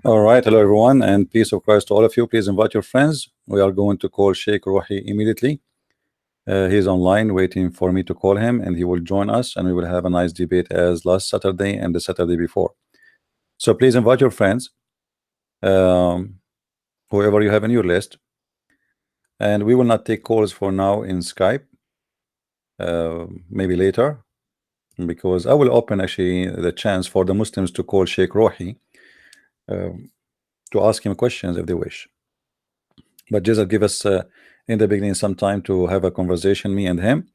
All right, hello everyone, and peace of Christ to all of you. Please invite your friends. We are going to call Sheikh Rohi immediately. He's online waiting for me to call him, and he will join us, and we will have a nice debate as last Saturday and the Saturday before. So please invite your friends, whoever you have in your list, and we will not take calls for now in Skype. Maybe later, because I will open actually the chance for the Muslims to call Sheikh Rohi to ask him questions if they wish. But just give us in the beginning some time to have a conversation, me and him,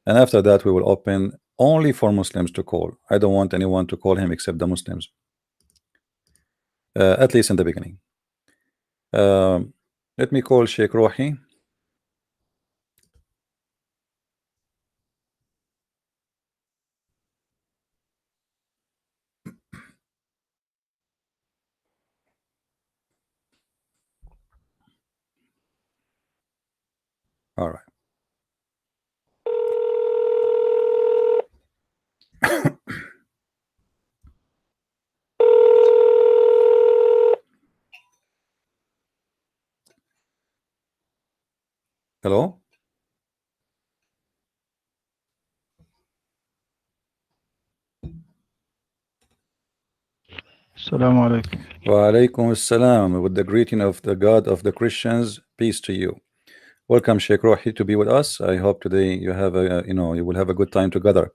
and after that we will open only for Muslims to call. I don't want anyone to call him except the Muslims, at least in the beginning. Let me call Sheikh Rohi. All right. Hello. Assalamu alaikum. Wa alaikum assalam, with the greeting of the God of the Christians, peace to you. Welcome, Sheikh Rohi, to be with us. I hope today you have a, you will have a good time together.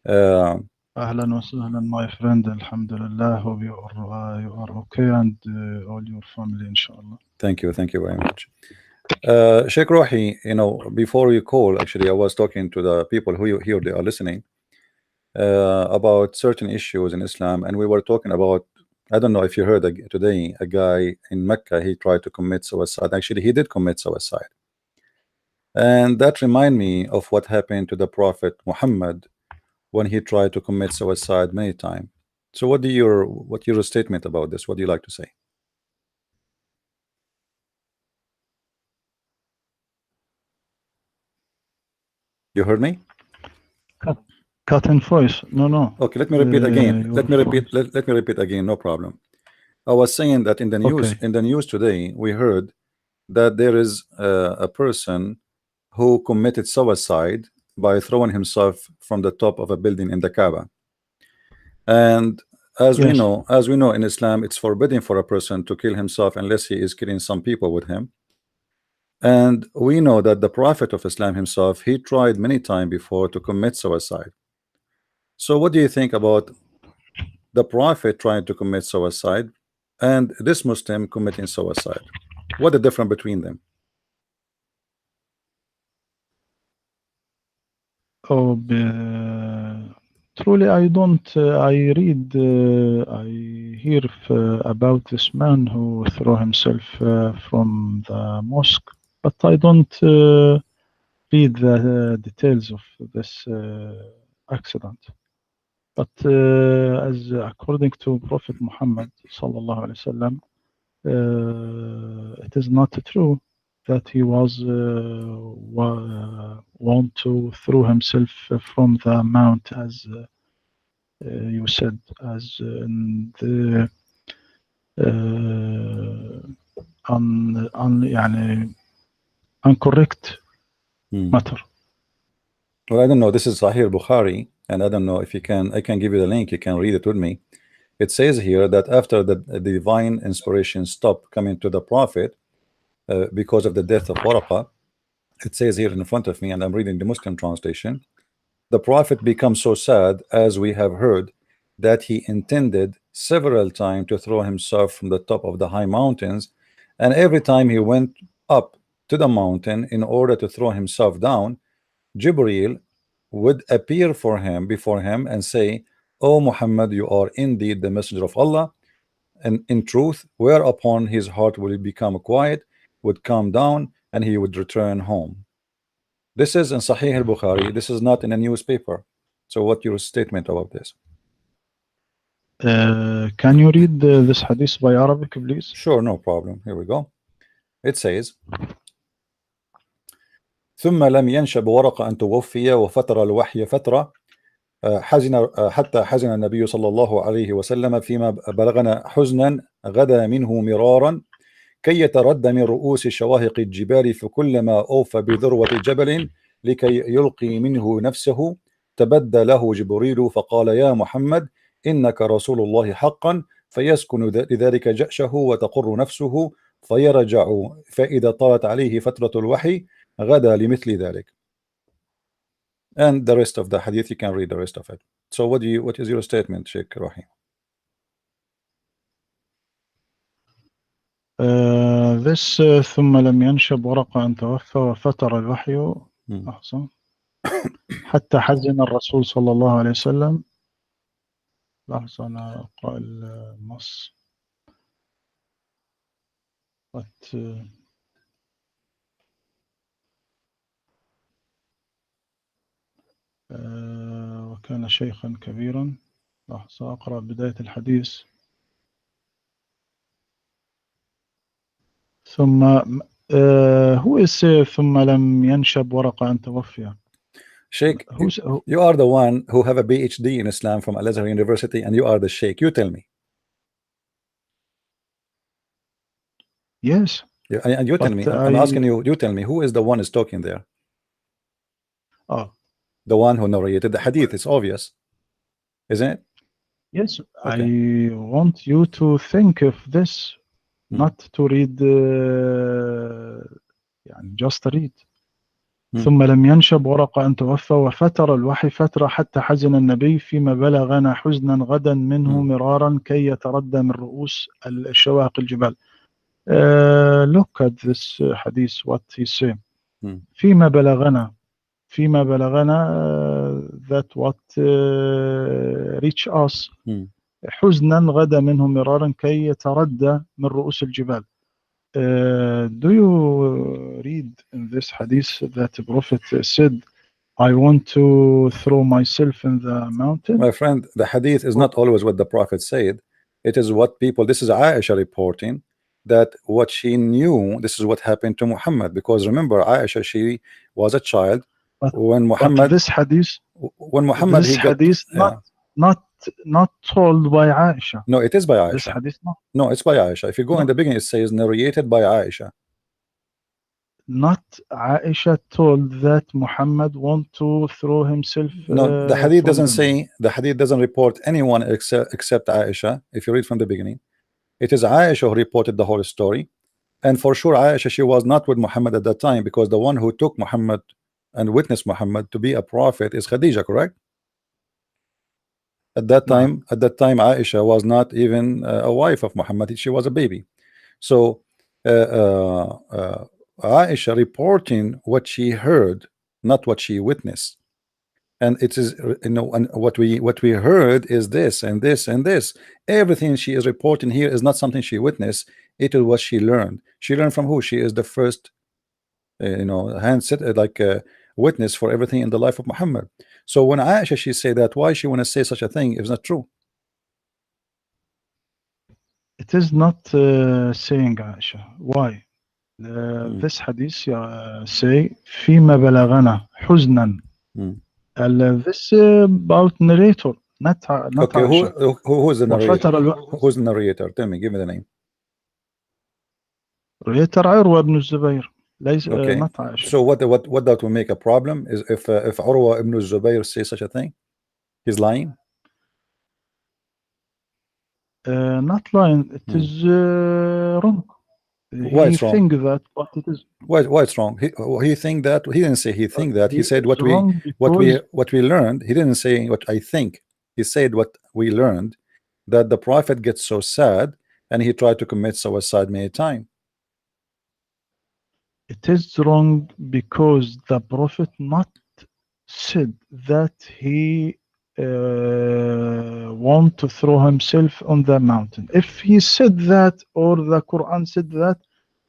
Ahlan wa sahlan, my friend. Alhamdulillah. Hope you are okay, and all your family, inshallah. Thank you very much. Sheikh Rohi, before you call, actually, I was talking to the people who here they are listening about certain issues in Islam, and we were talking about, I don't know if you heard today, a guy in Mecca, he tried to commit suicide. Actually, he did commit suicide, and that remind me of what happened to the Prophet Muhammad when he tried to commit suicide many times. So what your statement about this? What do you like to say? You heard me? Cut in voice. No. Okay, let me repeat again. Let me repeat again. No problem. I was saying that in the news, Okay. in the news today, we heard that there is a person who committed suicide by throwing himself from the top of a building in the Kaaba. And as we know in Islam, it's forbidden for a person to kill himself unless he is killing some people with him. And we know that the Prophet of Islam himself, he tried many times before to commit suicide. So what do you think about the Prophet trying to commit suicide and this Muslim committing suicide? What the difference between them? Truly, I don't. I read, I hear about this man who threw himself from the mosque, but I don't read the details of this accident. But as according to Prophet Muhammad sallallahu alaihi wasallam, it is not true that he was want to throw himself from the mount, as you said, as in the incorrect matter. Well, I don't know. This is Sahih Bukhari, and I don't know if I can give you the link. You can read it with me. It says here that after the divine inspiration stopped coming to the Prophet because of the death of Waraqah, it says here in front of me, and I'm reading the Muslim translation, the Prophet becomes so sad, as we have heard, that he intended several times to throw himself from the top of the high mountains, and every time he went up to the mountain in order to throw himself down, Jibreel would appear before him and say, "O Muhammad, you are indeed the messenger of Allah," and in truth, whereupon his heart will become quiet, would calm down, and he would return home. This is in Sahih al-Bukhari. This is not in a newspaper. So what's your statement about this? Can you read this hadith by Arabic, please? Sure, no problem. Here we go. It says, ثم لم ينشب ورقة أن توفي وفتر الوحي فترة حتى حزن النبي صلى الله عليه وسلم فيما بلغنا حزنا غدا منه مرارا كي يتردى من رؤوس شواهق الجبال فكلما أوفى بذروة جبل لكي يلقي منه نفسه تبدى له جبريل فقال يا محمد إنك رسول الله حقا فيسكن لذلك جأشه وتقر نفسه فيرجع فإذا طالت عليه فترة الوحي غدا لمثل ذلك. And the rest of the hadith, you can read the rest of it. So what is your statement, Sheikh Rohi? This ثم لم ينشب ورق أن توفى وفتر الوحي أحسن حتى حزن الرسول صلى الله عليه وسلم. لحظة أنا أقرأ النص. وكان شيخا كبيرا. لحظة أقرأ بداية الحديث. ثم who is ثم لم ينشب ورق أن توفي. Sheikh, you are the one who have a PhD in Islam from Azhar University, and you are the Sheikh. You tell me. Yes. And you tell me. I'm asking you. You tell me who is the one is talking there. Oh, the one who narrated the hadith. It's obvious, isn't it? Yes. Okay. I want you to think of this, not to read. يعني just read. ثم لم ينشب ورق أن توفى وفتر الوحي فترة حتى حزن النبي فيما بلغنا حزنا غدا منه مرارا كي يتردى من رؤوس الشواهق الجبال. Look at this hadith, what he say. فيما بلغنا that what reach us حزنا غدا منه مرارا كي يتردى من رؤوس الجبال. Do you read in this hadith that the Prophet said, I want to throw myself in the mountain? My friend, the hadith is not always what the Prophet said. It is what people, this is Aisha reporting that what she knew, this is what happened to Muhammad. Because remember, Aisha, she was a child when Muhammad, but this hadith, he got, hadith not told by Aisha. No, it is by Aisha. This hadith No, it's by Aisha. If you go in the beginning, it says narrated by Aisha. Not Aisha told that Muhammad want to throw himself. No, the hadith doesn't say. The hadith doesn't report anyone except Aisha. If you read from the beginning, it is Aisha who reported the whole story, and for sure Aisha, she was not with Muhammad at that time, because the one who took Muhammad and witnessed Muhammad to be a prophet is Khadija, correct? At that time, Aisha was not even a wife of Muhammad. She was a baby. So Aisha reporting what she heard, not what she witnessed. And it is, you know, and what we heard is this and this and this. Everything she is reporting here is not something she witnessed. It is what she learned. She learned from who? She is the first, you know, witness for everything in the life of Muhammad. So when Aisha, she say that, why she want to say such a thing if it's not true? It is not saying Aisha. Why? This hadith say فيما بلغنا حزنا. This about narrator, not okay, Aisha. Who's the narrator? Who's the narrator? Tell me, give me the name. narrator عروة بن الزبير. Okay. Not Aisha. So what that will make a problem is if Urwa ibn Zubayr says such a thing, he's lying. Not lying. It is wrong. Why it's wrong? Think that, but it is. Why it's wrong? He think that. He didn't say he think that. He said what we learned. He didn't say what I think. He said what we learned, that the Prophet gets so sad and he tried to commit suicide many times. It is wrong because the Prophet not said that he want to throw himself on the mountain. If he said that, or the Quran said that,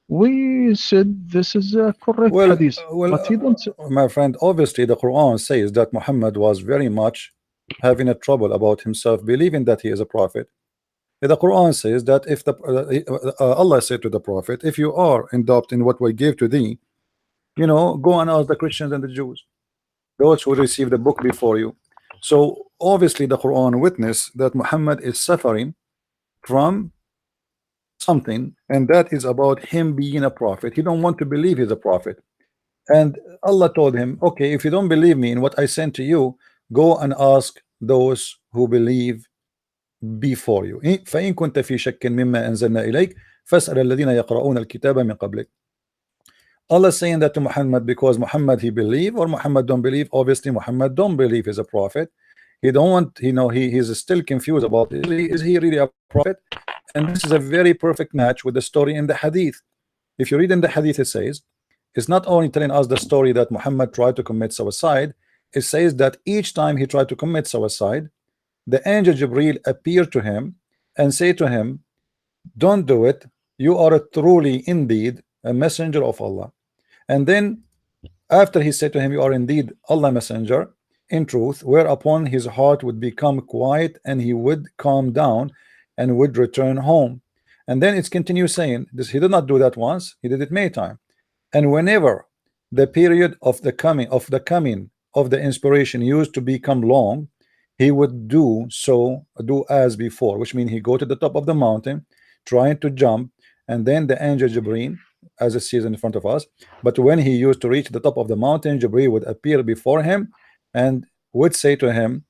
we said this is a correct hadith. But he don't say. My friend, obviously the Quran says that Muhammad was very much having a trouble about himself, believing that he is a prophet. The Quran says that if Allah said to the Prophet, if you are in doubt in what we gave to thee, you know, go and ask the Christians and the Jews, those who received the book before you. So obviously the Quran witness that Muhammad is suffering from something, and that is about him being a prophet. He don't want to believe he's a prophet. And Allah told him, okay, if you don't believe me in what I sent to you, go and ask those who believe before you. فإن كنت في شك مما أنزلنا إليك فاسأل الذين يقرؤون الكتاب من قبلك. Allah saying that to Muhammad because Muhammad he believe or Muhammad don't believe. Obviously Muhammad don't believe he's a prophet. He don't want, he's still confused about is he really a prophet. And this is a very perfect match with the story in the hadith. If you read in the hadith, it says it's not only telling us the story that Muhammad tried to commit suicide, it says that each time he tried to commit suicide, the angel Jibril appeared to him and say to him, don't do it, you are truly indeed a messenger of Allah. And then after he said to him, you are indeed Allah messenger in truth, whereupon his heart would become quiet and he would calm down and would return home. And then it's continues saying this, he did not do that once, he did it many times. And whenever the period of the coming of the inspiration used to become long, he would do as before, which means he go to the top of the mountain trying to jump, and then the angel Jibreel, as it says in front of us, but when he used to reach the top of the mountain, Jibreel would appear before him and would say to him,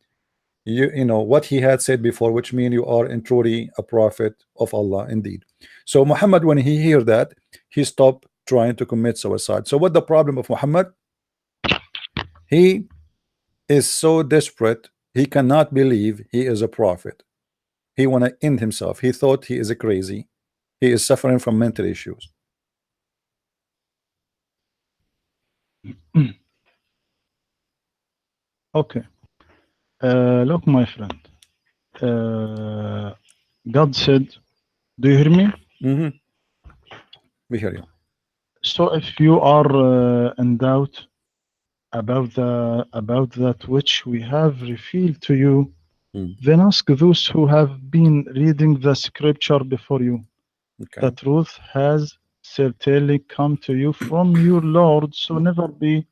you know what he had said before, which means you are in truly a prophet of Allah indeed. So Muhammad, when he hear that, he stopped trying to commit suicide. So what the problem of Muhammad? He is so desperate, he cannot believe he is a prophet. He want to end himself. He thought he is a crazy. He is suffering from mental issues. Okay. Look, my friend. God said, do you hear me? We hear you. So if you are in doubt about that which we have revealed to you, then ask those who have been reading the scripture before you. Okay. The truth has certainly come to you from your Lord, so never be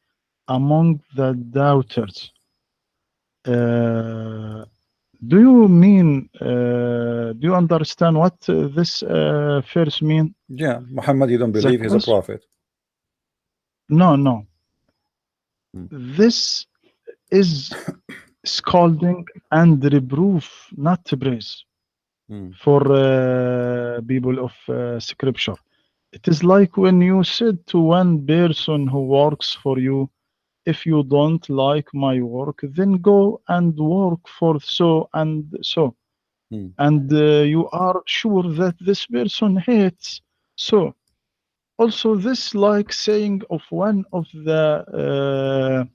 among the doubters. Do you mean, do you understand what this verse mean? Yeah, Muhammad, you don't The believe he's a question, prophet. no. This is scolding and reproof, not praise for people of scripture. It is like when you said to one person who works for you, if you don't like my work, then go and work for so and so. And you are sure that this person hates so. Also, this like saying of one of the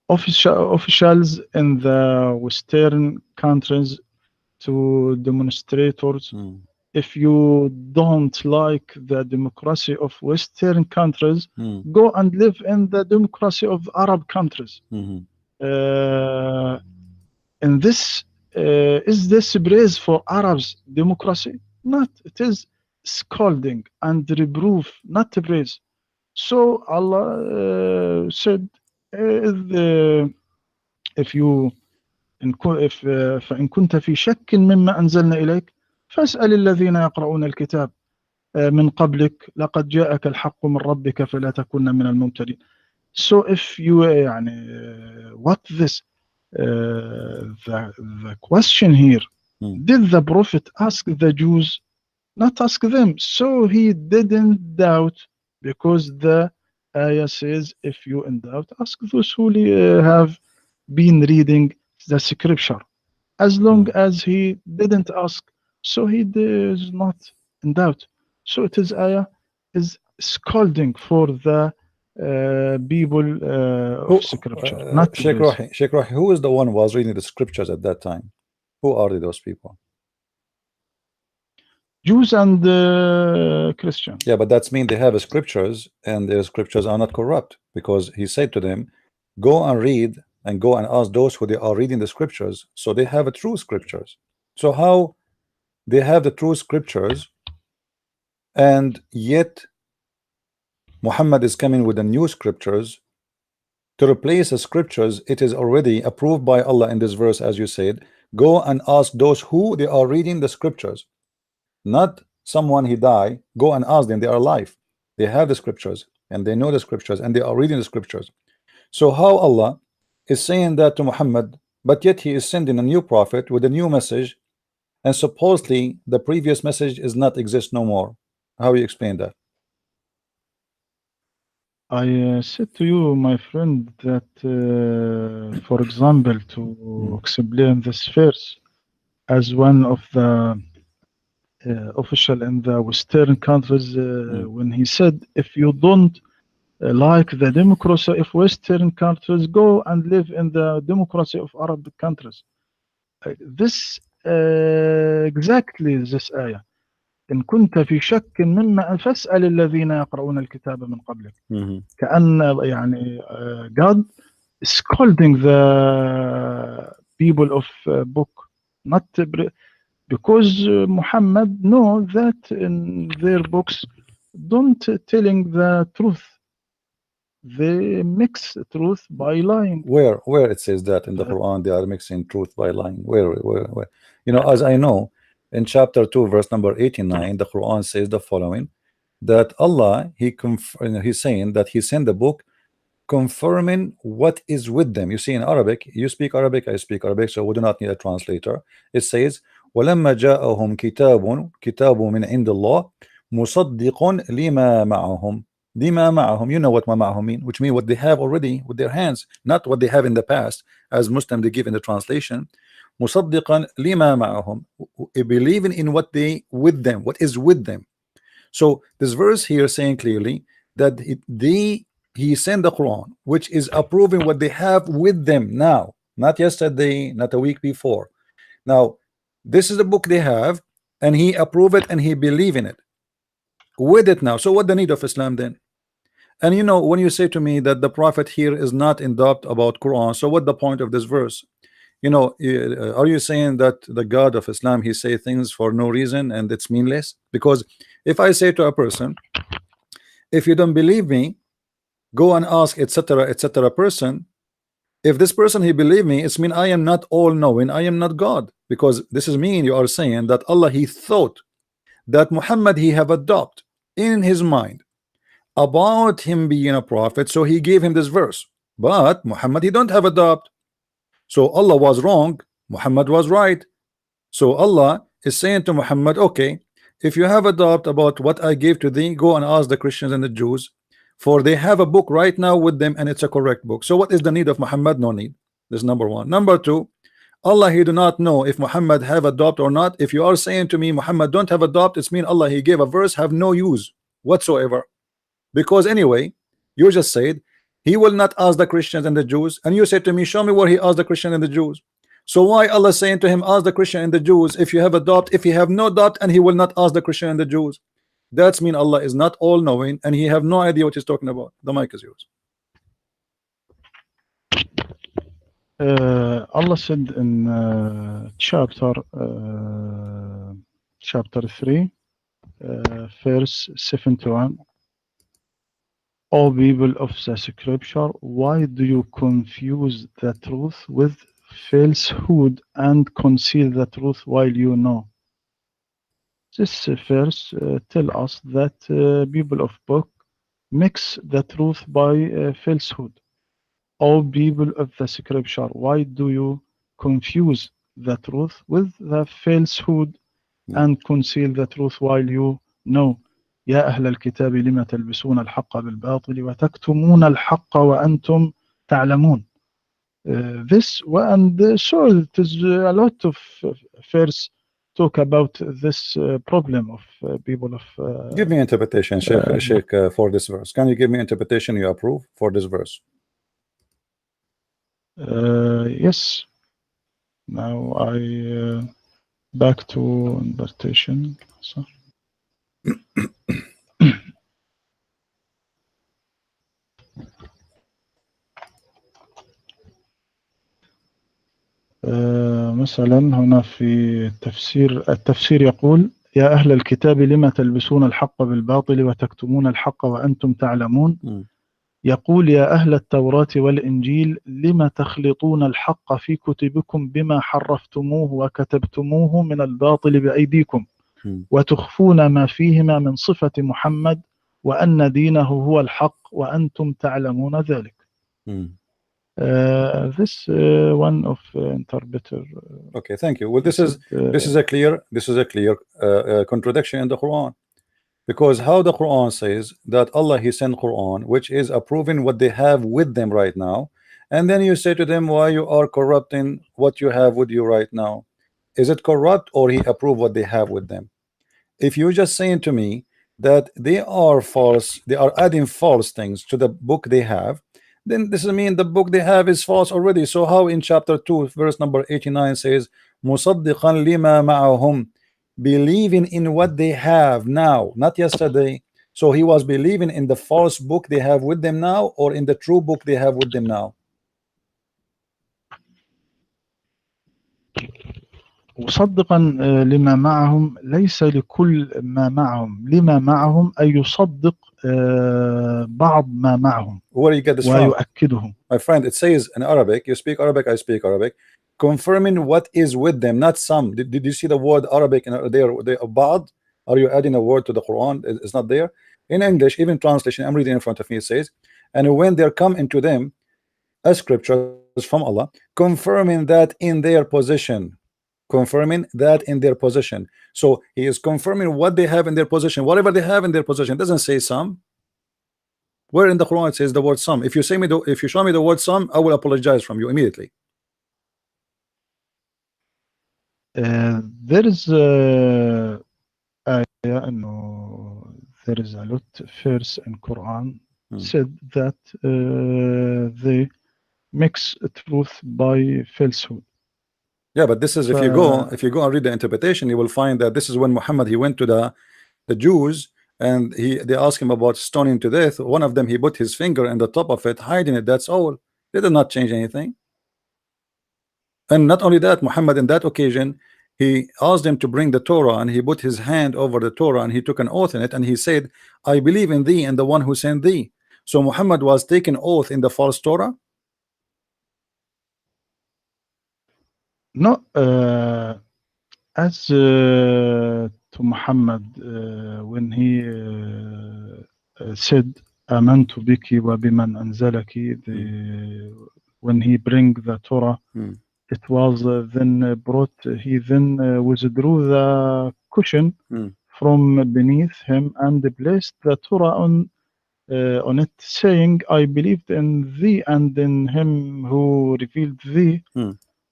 officials in the Western countries to demonstrators, if you don't like the democracy of Western countries, go and live in the democracy of Arab countries. And this is this praise for Arabs democracy? Not. It is scolding and reproof, not praise. So Allah said, if you فإن كنت في شك مما أنزلنا إليك فاسأل الذين يقرؤون الكتاب من قبلك لقد جاءك الحق من ربك فلا تكن من الممترين. So if you what this the question here, did the prophet ask the Jews? Not ask them. So he didn't doubt, because the ayah says, if you in doubt, ask those who have been reading the scripture. As long as he didn't ask, so he is not in doubt. So it is ayah is scolding for the people of scripture, not Sheikh praise. Rohi, Sheikh Rohi, who is the one who was reading the scriptures at that time? Who are those people? Jews and Christians. Yeah, but that's mean they have scriptures and their scriptures are not corrupt, because he said to them, go and read and go and ask those who they are reading the scriptures, so they have a true scriptures. So how they have the true scriptures and yet Muhammad is coming with the new scriptures to replace the scriptures, it is already approved by Allah in this verse, as you said. Go and ask those who they are reading the scriptures, not someone he died. Go and ask them, they are alive, they have the scriptures and they know the scriptures and they are reading the scriptures. So how Allah is saying that to Muhammad, but yet he is sending a new prophet with a new message, and supposedly the previous message is not exist no more? How you explain that? I said to you, my friend, that for example, to explain this verse, as one of the official in the Western countries, when he said, if you don't like the democracy of Western countries, go and live in the democracy of Arab countries. This exactly this آية. إن كنت في شك مما فاسأل الذين يقرؤون الكتاب من قبلك. كأن يعني God is scolding the people of book, not because Muhammad know that in their books don't telling the truth. They mix truth by lying. Where it says that in the Quran they are mixing truth by lying? Where? You know, as I know, in chapter 2 verse number 89, the Quran says the following, that Allah, he's saying that he sent the book confirming what is with them. You see, in Arabic, you speak Arabic, I speak Arabic, so we do not need a translator. It says وَلَمَّا جَاءَهُمْ كِتَابٌ مِنْ عِنْدِ اللَّهِ مُصَدِّقٌ لِمَا مَعَهُمْ. لِمَا مَعَهُمْ, you know what ma ma'ahum mean, which mean what they have already with their hands, not what they have in the past, as Muslim they give in the translation. مُصَدِّقًا لِمَا مَعَهُمْ, believing in what they with them, what is with them. So this verse here saying clearly that he sent the Quran, which is approving what they have with them now, not yesterday, not a week before. Now, this is the book they have, and he approve it and he believe in it with it now. So what the need of Islam then? And you know, when you say to me that the prophet here is not in doubt about Quran, so what the point of this verse? You know, are you saying that the God of Islam, he say things for no reason and it's meaningless? Because if I say to a person, if you don't believe me, go and ask etc etc person, if this person he believe me, it's mean I am not all knowing, I am not God, because this is mean you are saying that Allah he thought that Muhammad he have a doubt in his mind about him being a prophet, so he gave him this verse. But Muhammad he don't have a doubt, so Allah was wrong, Muhammad was right. So Allah is saying to Muhammad, okay, if you have a doubt about what I gave to thee, go and ask the Christians and the Jews, for they have a book right now with them and it's a correct book. So what is the need of Muhammad? No need. This is number one. Number two, Allah he do not know if Muhammad have a doubt or not. If you are saying to me Muhammad don't have a doubt, it's mean Allah he gave a verse have no use whatsoever, because anyway you just said he will not ask the Christians and the Jews, and you said to me show me where he asked the Christian and the Jews. So why Allah saying to him ask the Christian and the Jews if you have a doubt, if you have no doubt, and he will not ask the Christian and the Jews? That's mean Allah is not all knowing and he have no idea what he's talking about. The mic is yours. Allah said in chapter 3 verse 71, O people of the scripture, why do you confuse the truth with falsehood and conceal the truth while you know? This verse tell us that people of book mix the truth by falsehood. O people of the scripture, why do you confuse the truth with the falsehood and conceal the truth while you know? يا أهل الكتاب لما تلبسون الحق بالباطل وتكتمون الحق وأنتم تعلمون. This and so it is a lot of verse talk about this problem of people of. Give me interpretation, Sheikh, for this verse. Can you give me interpretation you approve for this verse? Yes. Now I back to interpretation. So. مثلا هنا في التفسير يقول يا أهل الكتاب لما تلبسون الحق بالباطل وتكتمون الحق وأنتم تعلمون. يقول يا أهل التوراة والإنجيل لم تخلطون الحق في كتبكم بما حرفتموه وكتبتموه من الباطل بأيديكم Hmm. وتخفون ما فيهما من صفة محمد وأن دينه هو الحق وأنتم تعلمون ذلك. Hmm. This one of interpreter Okay, thank you. Well, he said this is a clear contradiction in the Quran, because how the Quran says that Allah He sent Quran, which is approving what they have with them right now, and then you say to them, why you are corrupting what you have with you right now? Is it corrupt, or He approve what they have with them? If you're just saying to me that they are false, they are adding false things to the book they have, then this is mean the book they have is false already. So how in chapter 2 verse number 89 says musaddiqan lima ma'ahum, believing in what they have now, not yesterday? So he was believing in the false book they have with them now, or in the true book they have with them now? مصدقا لما معهم ليس لكل ما معهم لما معهم أي يصدق بعض ما معهم Where do you get this from? ويؤكده. My friend, it says in Arabic, you speak Arabic, I speak Arabic, confirming what is with them, not some. Did you see the word Arabic in there? Ba'd? Are you adding a word to the Quran? It's not there. In English, even translation, I'm reading in front of me, it says, and when there come into them a scripture from Allah, confirming that in their possession. Confirming that in their possession. So he is confirming what they have in their possession. Whatever they have in their possession. It doesn't say some. Where in the Quran it says the word some? If you say me, if you show me the word some, I will apologize from you immediately. There is آية إنه there is a lot verse in Quran said that they mix truth by falsehood. Yeah, but this is if you go and read the interpretation, you will find that this is when Muhammad he went to the Jews, and they asked him about stoning to death. One of them, he put his finger in the top of it, hiding it. That's all. They did not change anything. And not only that, Muhammad in that occasion, he asked them to bring the Torah, and he put his hand over the Torah, and he took an oath in it, and he said, I believe in thee and the one who sent thee. So Muhammad was taking oath in the false Torah. No, as to Muhammad when he said آمنت بك وبمن أنزلك, when he bring the Torah, it was then brought, he then withdrew the cushion from beneath him and placed the Torah on it, saying, I believed in thee and in him who revealed thee.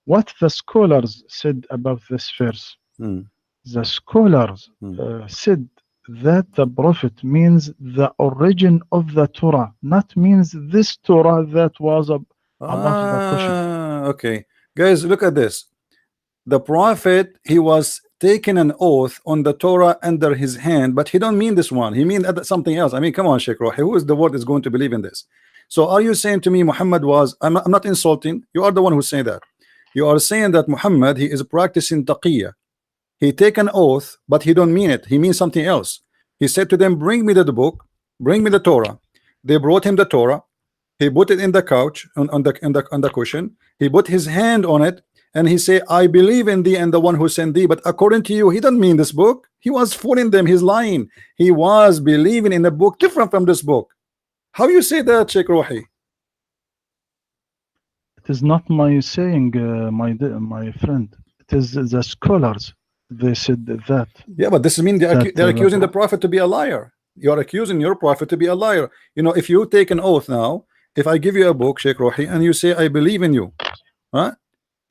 What the scholars said about this verse, the scholars said that the prophet means the origin of the Torah, not means this Torah that was above the cushion. Okay, guys, look at this. The prophet, he was taking an oath on the Torah under his hand, but he don't mean this one. He mean something else. I mean, come on, Sheikh Rohi, who is the word is going to believe in this? So are you saying to me Muhammad was, I'm not insulting, you are the one who's saying that. You are saying that Muhammad, he is practicing taqiyya. He take an oath, but he don't mean it. He means something else. He said to them, bring me the book, bring me the Torah. They brought him the Torah. He put it in the couch, on the cushion. He put his hand on it, and he said, I believe in thee and the one who sent thee. But according to you, he doesn't mean this book. He was fooling them. He's lying. He was believing in a book different from this book. How you say that, Sheikh Rohi? It is not my saying, my friend. It is the scholars. They said that. Yeah, but this means they're accusing the prophet to be a liar. You are accusing your prophet to be a liar. You know, if you take an oath now, if I give you a book, Sheikh Rohi, and you say, I believe in you, huh?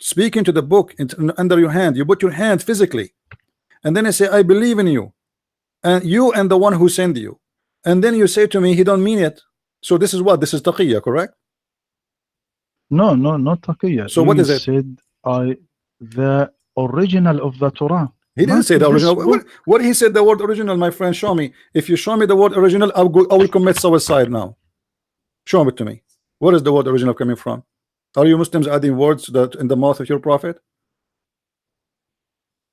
Speaking to the book under your hand, you put your hand physically, and then I say, I believe in you and the one who sent you, and then you say to me, he don't mean it. So this is what? This is taqiyya, correct? No, not taqiyya. So what is it? Said the original of the Torah. He didn't say the original. What he said the word original, my friend, show me. If you show me the word original, I will commit suicide now. Show it to me. Where is the word original coming from? Are you Muslims adding words that in the mouth of your prophet?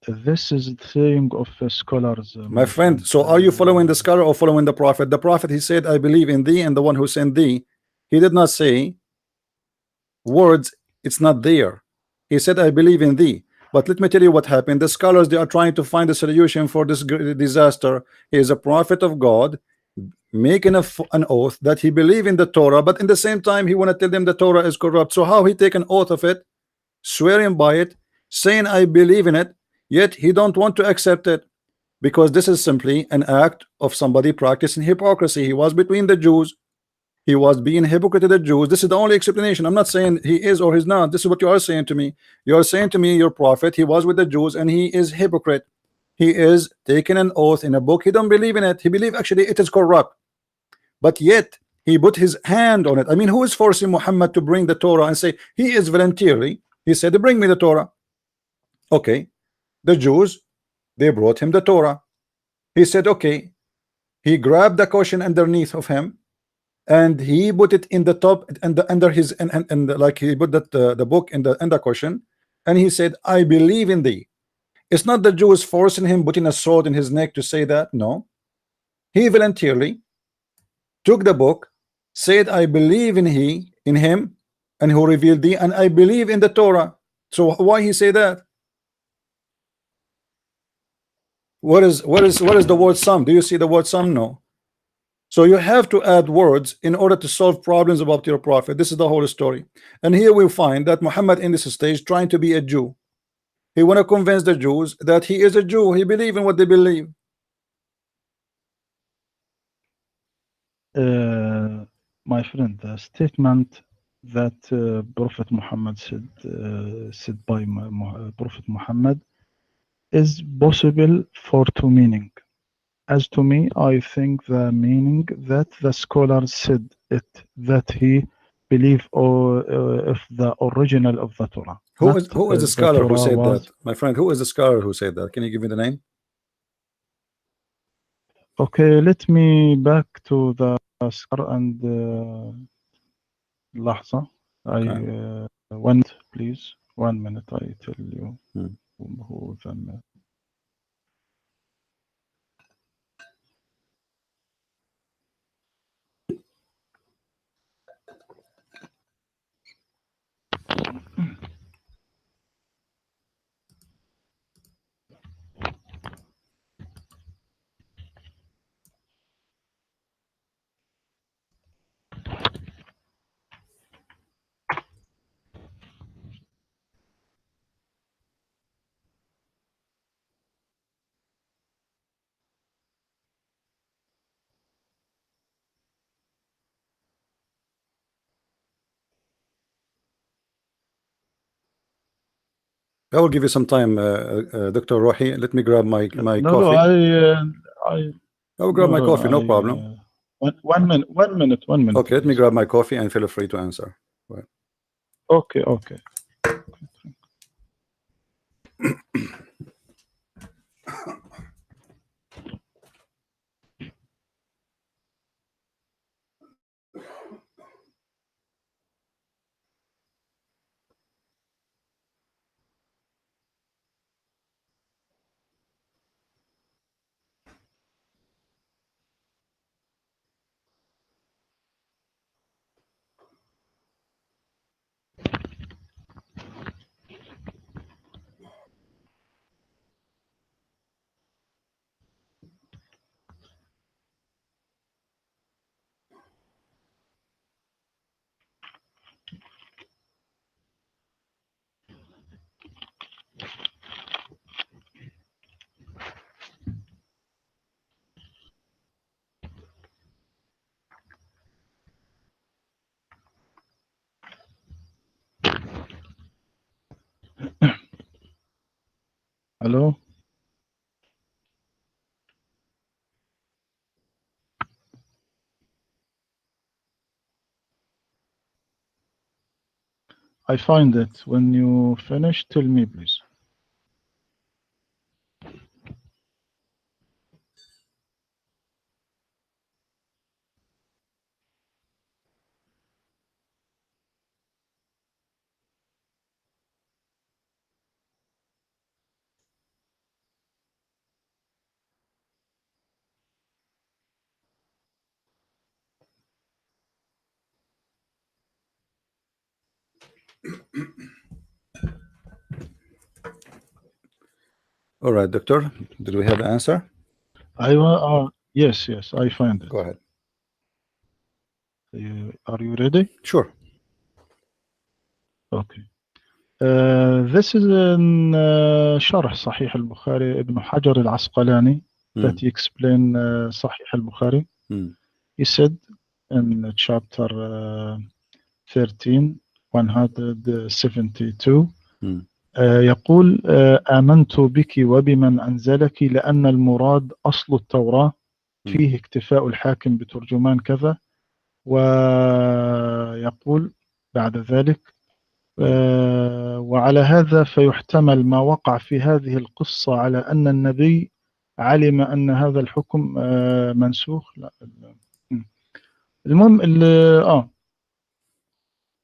This is the saying of scholars. My friend, so are you following the scholar or following the prophet? The prophet, he said, I believe in thee and the one who sent thee. He did not say words, it's not there. He said, I believe in thee. But let me tell you what happened. The scholars, they are trying to find a solution for this disaster. He is a prophet of God, making an oath that he believe in the Torah, but in the same time he want to tell them the Torah is corrupt. So how he take an oath of it, swearing by it, saying I believe in it, yet he don't want to accept it, because this is simply an act of somebody practicing hypocrisy. He was between the Jews, he was being hypocrite to the Jews. This is the only explanation. I'm not saying he is or he's not. This is what you are saying to me. You are saying to me, your prophet, he was with the Jews and he is hypocrite. He is taking an oath in a book. He don't believe in it. He believe actually it is corrupt, but yet he put his hand on it. I mean, who is forcing Muhammad to bring the Torah and say he is voluntarily? He said, bring me the Torah. Okay, the Jews, they brought him the Torah. He said, okay. He grabbed the cushion underneath of him and he put it in the top and under his and like he put that the book in the cushion, and he said, I believe in thee. It's not the Jews forcing him, putting a sword in his neck to say that. No, he voluntarily took the book, said, I believe in him and who revealed thee, and I believe in the Torah. So why he say that? What is the word some? Do you see the word some? No. So you have to add words in order to solve problems about your prophet. This is the whole story. And here we find that Muhammad in this stage trying to be a Jew. He want to convince the Jews that he is a Jew. He believe in what they believe. My friend, the statement that Prophet Muhammad said by Prophet Muhammad is possible for two meaning. As to me, I think the meaning that the scholar said it, that he believe or if the original of the Torah, Who not is the the scholar who Torah said that? was. My friend, who is the scholar who said that? Can you give me the name? Okay, let me back to the scholar and لحظة. Okay. One minute, please. 1 minute, I tell you Hmm. who the. I will give you some time, Dr. Rohi. Let me grab my No, no, coffee. I, I will grab no, my no, coffee, no problem. 1 minute, 1 minute, 1 minute, Okay, let me please. grab my coffee and feel free to answer. Right. Okay, okay. Hello? I find it. When you finish, tell me, please. All right, doctor. Did we have the answer? Yes, yes, I find Go it. ahead. Are you ready? Sure. Okay. This is in شرح صحيح البخاري ابن حجر العسقلاني that Mm, he explained صحيح البخاري. mm, He said in chapter 13 172 mm, يقول آمنت بك وبمن أنزلك لأن المراد أصل التوراة mm, فيه اكتفاء الحاكم بترجمان كذا. ويقول بعد ذلك mm. وعلى هذا فيحتمل ما وقع في هذه القصة على أن النبي علم أن هذا الحكم منسوخ. لا المهم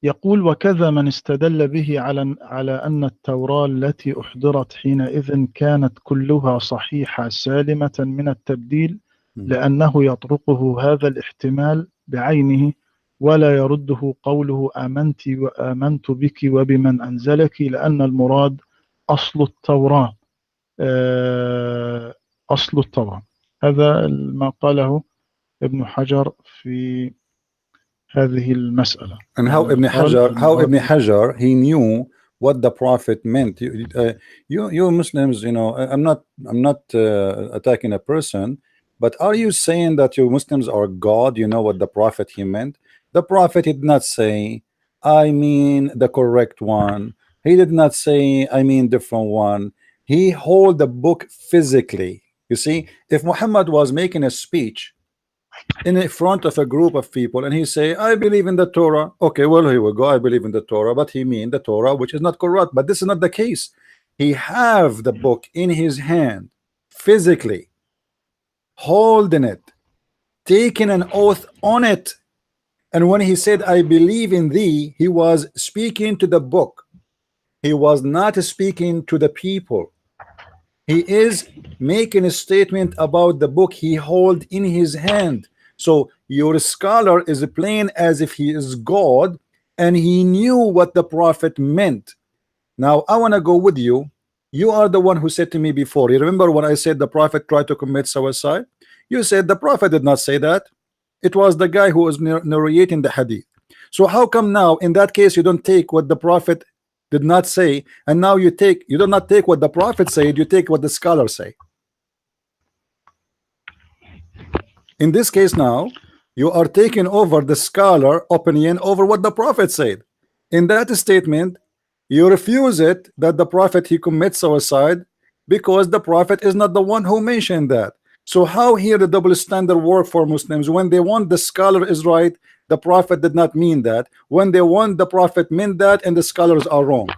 يقول وكذا من استدل به على أن التوراة التي أحضرت حينئذ كانت كلها صحيحة سالمة من التبديل Mm. لأنه يطرقه هذا الاحتمال بعينه ولا يرده قوله آمنت بك وبمن أنزلك لأن المراد أصل التوراة. أصل التوراة هذا ما قاله ابن حجر في هذه المسألة. And قال How المراد Ibn Hajar, he knew what the Prophet meant. You Muslims, I'm not attacking a person, but are you saying that you Muslims are God? You know what the Prophet he meant? The Prophet did not say, I mean the correct one. He did not say, I mean different one. He hold the book physically. You see, if Muhammad was making a speech in front of a group of people and he say, I believe in the Torah, okay, well, here we go, I believe in the Torah, but he mean the Torah which is not corrupt. But this is not the case. He have the book in his hand, physically holding it, taking an oath on it. And when he said, I believe in thee, he was speaking to the book. He was not speaking to the people. He is making a statement about the book he hold in his hand. So your scholar is playing as if he is God and he knew what the Prophet meant. Now I want to go with you. You are the one who said to me before, you remember when I said the Prophet tried to commit suicide? You said the Prophet did not say that. It was the guy who was narrating the hadith. So how come now in that case you don't take what the Prophet did not say, and now you do not take what the Prophet said, you take what the scholars say? In this case now you are taking over the scholar opinion over what the Prophet said. In that statement you refuse it, that the Prophet he commits suicide, because the Prophet is not the one who mentioned that. So how here the double standard work for Muslims? When they want the scholar is right, the Prophet did not mean that. When they want the Prophet meant that, and the scholars are wrong.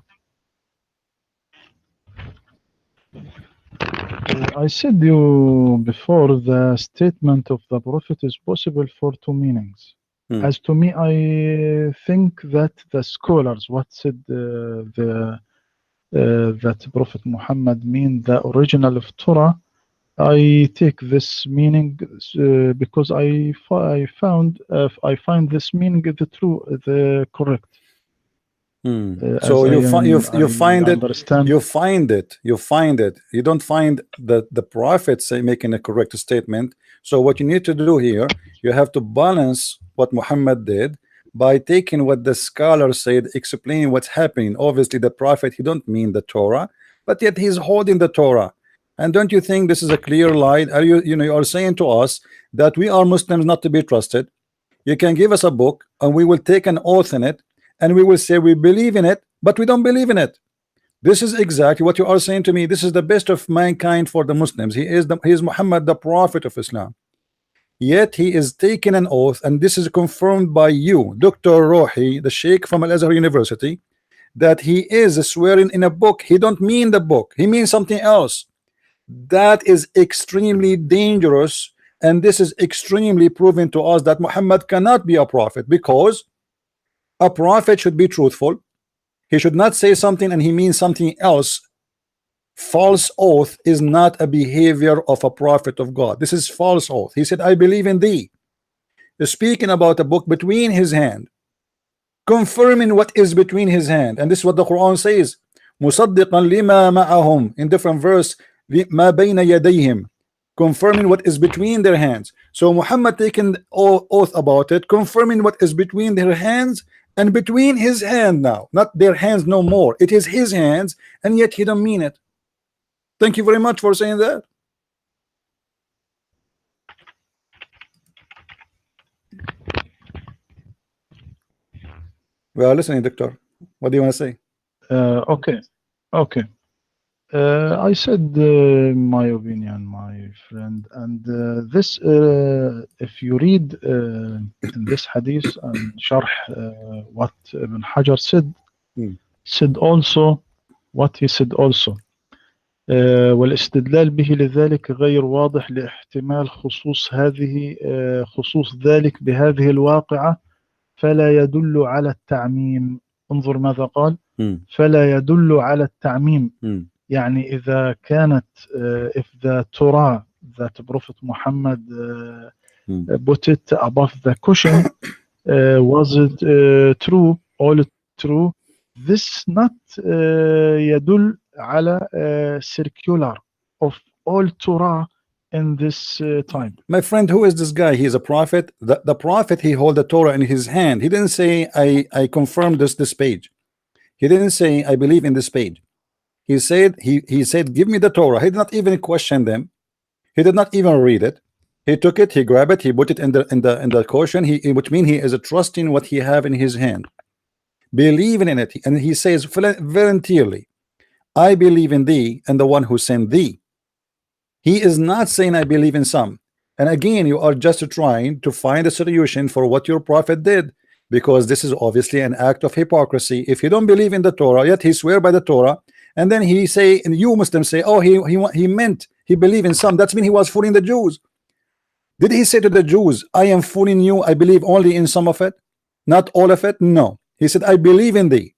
I said you before the statement of the Prophet is possible for two meanings. Hmm. As to me, I think that the scholars what said that Prophet Muhammad mean the original of Torah. I take this meaning because I find this meaning the true, the correct. So As you find I it, understand. you don't find that the Prophet say making a correct statement. So what you need to do here, you have to balance what Muhammad did by taking what the scholar said, explaining what's happening. Obviously the Prophet, he don't mean the Torah, but yet he's holding the Torah. And don't you think this is a clear lie? Are you are saying to us that we are Muslims not to be trusted? You can give us a book and we will take an oath in it, and we will say we believe in it, but we don't believe in it. This is exactly what you are saying to me. This is the best of mankind for the Muslims. He is Muhammad, the Prophet of Islam. Yet he is taking an oath, and this is confirmed by you, Dr. Rohi, the Sheikh from Al Azhar University, that he is swearing in a book. He don't mean the book. He means something else. That is extremely dangerous, and this is extremely proven to us that Muhammad cannot be a prophet, because a prophet should be truthful. He should not say something and he means something else. False oath is not a behavior of a prophet of God. This is false oath. He said, I believe in thee, speaking about a book between his hand. confirming what is between his hand. And this is what the Quran says, مصدقا لما معهم, in different verse, ما بين يديهم, confirming what is between their hands. So Muhammad taking oath about it, confirming what is between their hands and between his hand now, not their hands no more. It is his hands, and yet he don't mean it. Thank you very much for saying that. We are listening, Doctor. What do you want to say? Okay. Okay. I said my opinion, my friend, and this, if you read in this hadith and sharh what Ibn Hajar said also what he said also. والاستدلال به لذلك غير واضح لاحتمال خصوص ذلك بهذه الواقعة فلا يدل على التعميم. انظر ماذا قال. فلا يدل على التعميم. يعني إذا كانت if the Torah that Prophet Muhammad put it above the cushion was it true, all true, this not يدل على circular of all Torah in this time. My friend, who is this guy? He is a prophet. The prophet, he hold the Torah in his hand. He didn't say I confirm this page. He didn't say I believe in this page. He said he said give me the Torah. He did not even question them. He did not even read it. He took it, he grabbed it, he put it in the cushion. Which means he is trusting what he have in his hand, believing in it. And he says voluntarily, I believe in thee and the one who sent thee. He is not saying I believe in some. And again, you are just trying to find a solution for what your prophet did, because this is obviously an act of hypocrisy. If you don't believe in the Torah, yet he swear by the Torah, and then he say, and you Muslims say, oh, he meant he believed in some. That's mean he was fooling the Jews. Did he say to the Jews, I am fooling you, I believe only in some of it, not all of it? No. He said, I believe in thee.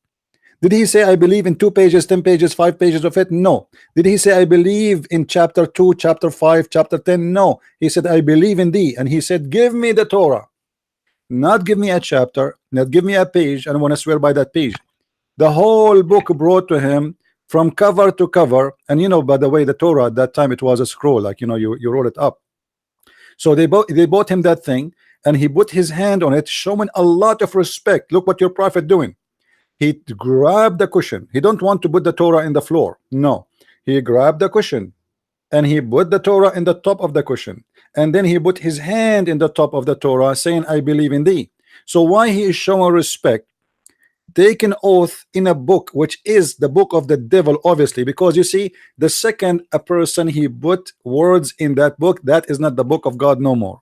Did he say I believe in 2 pages, 10 pages, 5 pages of it? No. Did he say I believe in chapter 2, chapter 5, chapter 10? No. He said I believe in thee, and he said give me the Torah, not give me a chapter, not give me a page, and I want to swear by that page. The whole book brought to him from cover to cover. And you know, by the way, the Torah at that time, it was a scroll, like, you know, you roll it up. So they bought him that thing, and he put his hand on it, showing a lot of respect. Look what your prophet doing. He grabbed the cushion. He don't want to put the Torah in the floor. No, he grabbed the cushion and he put the Torah in the top of the cushion, and then he put his hand in the top of the Torah, saying I believe in thee. So why he is showing respect, taking oath in a book which is the book of the devil, obviously, because you see, the second a person he put words in that book, that is not the book of God no more.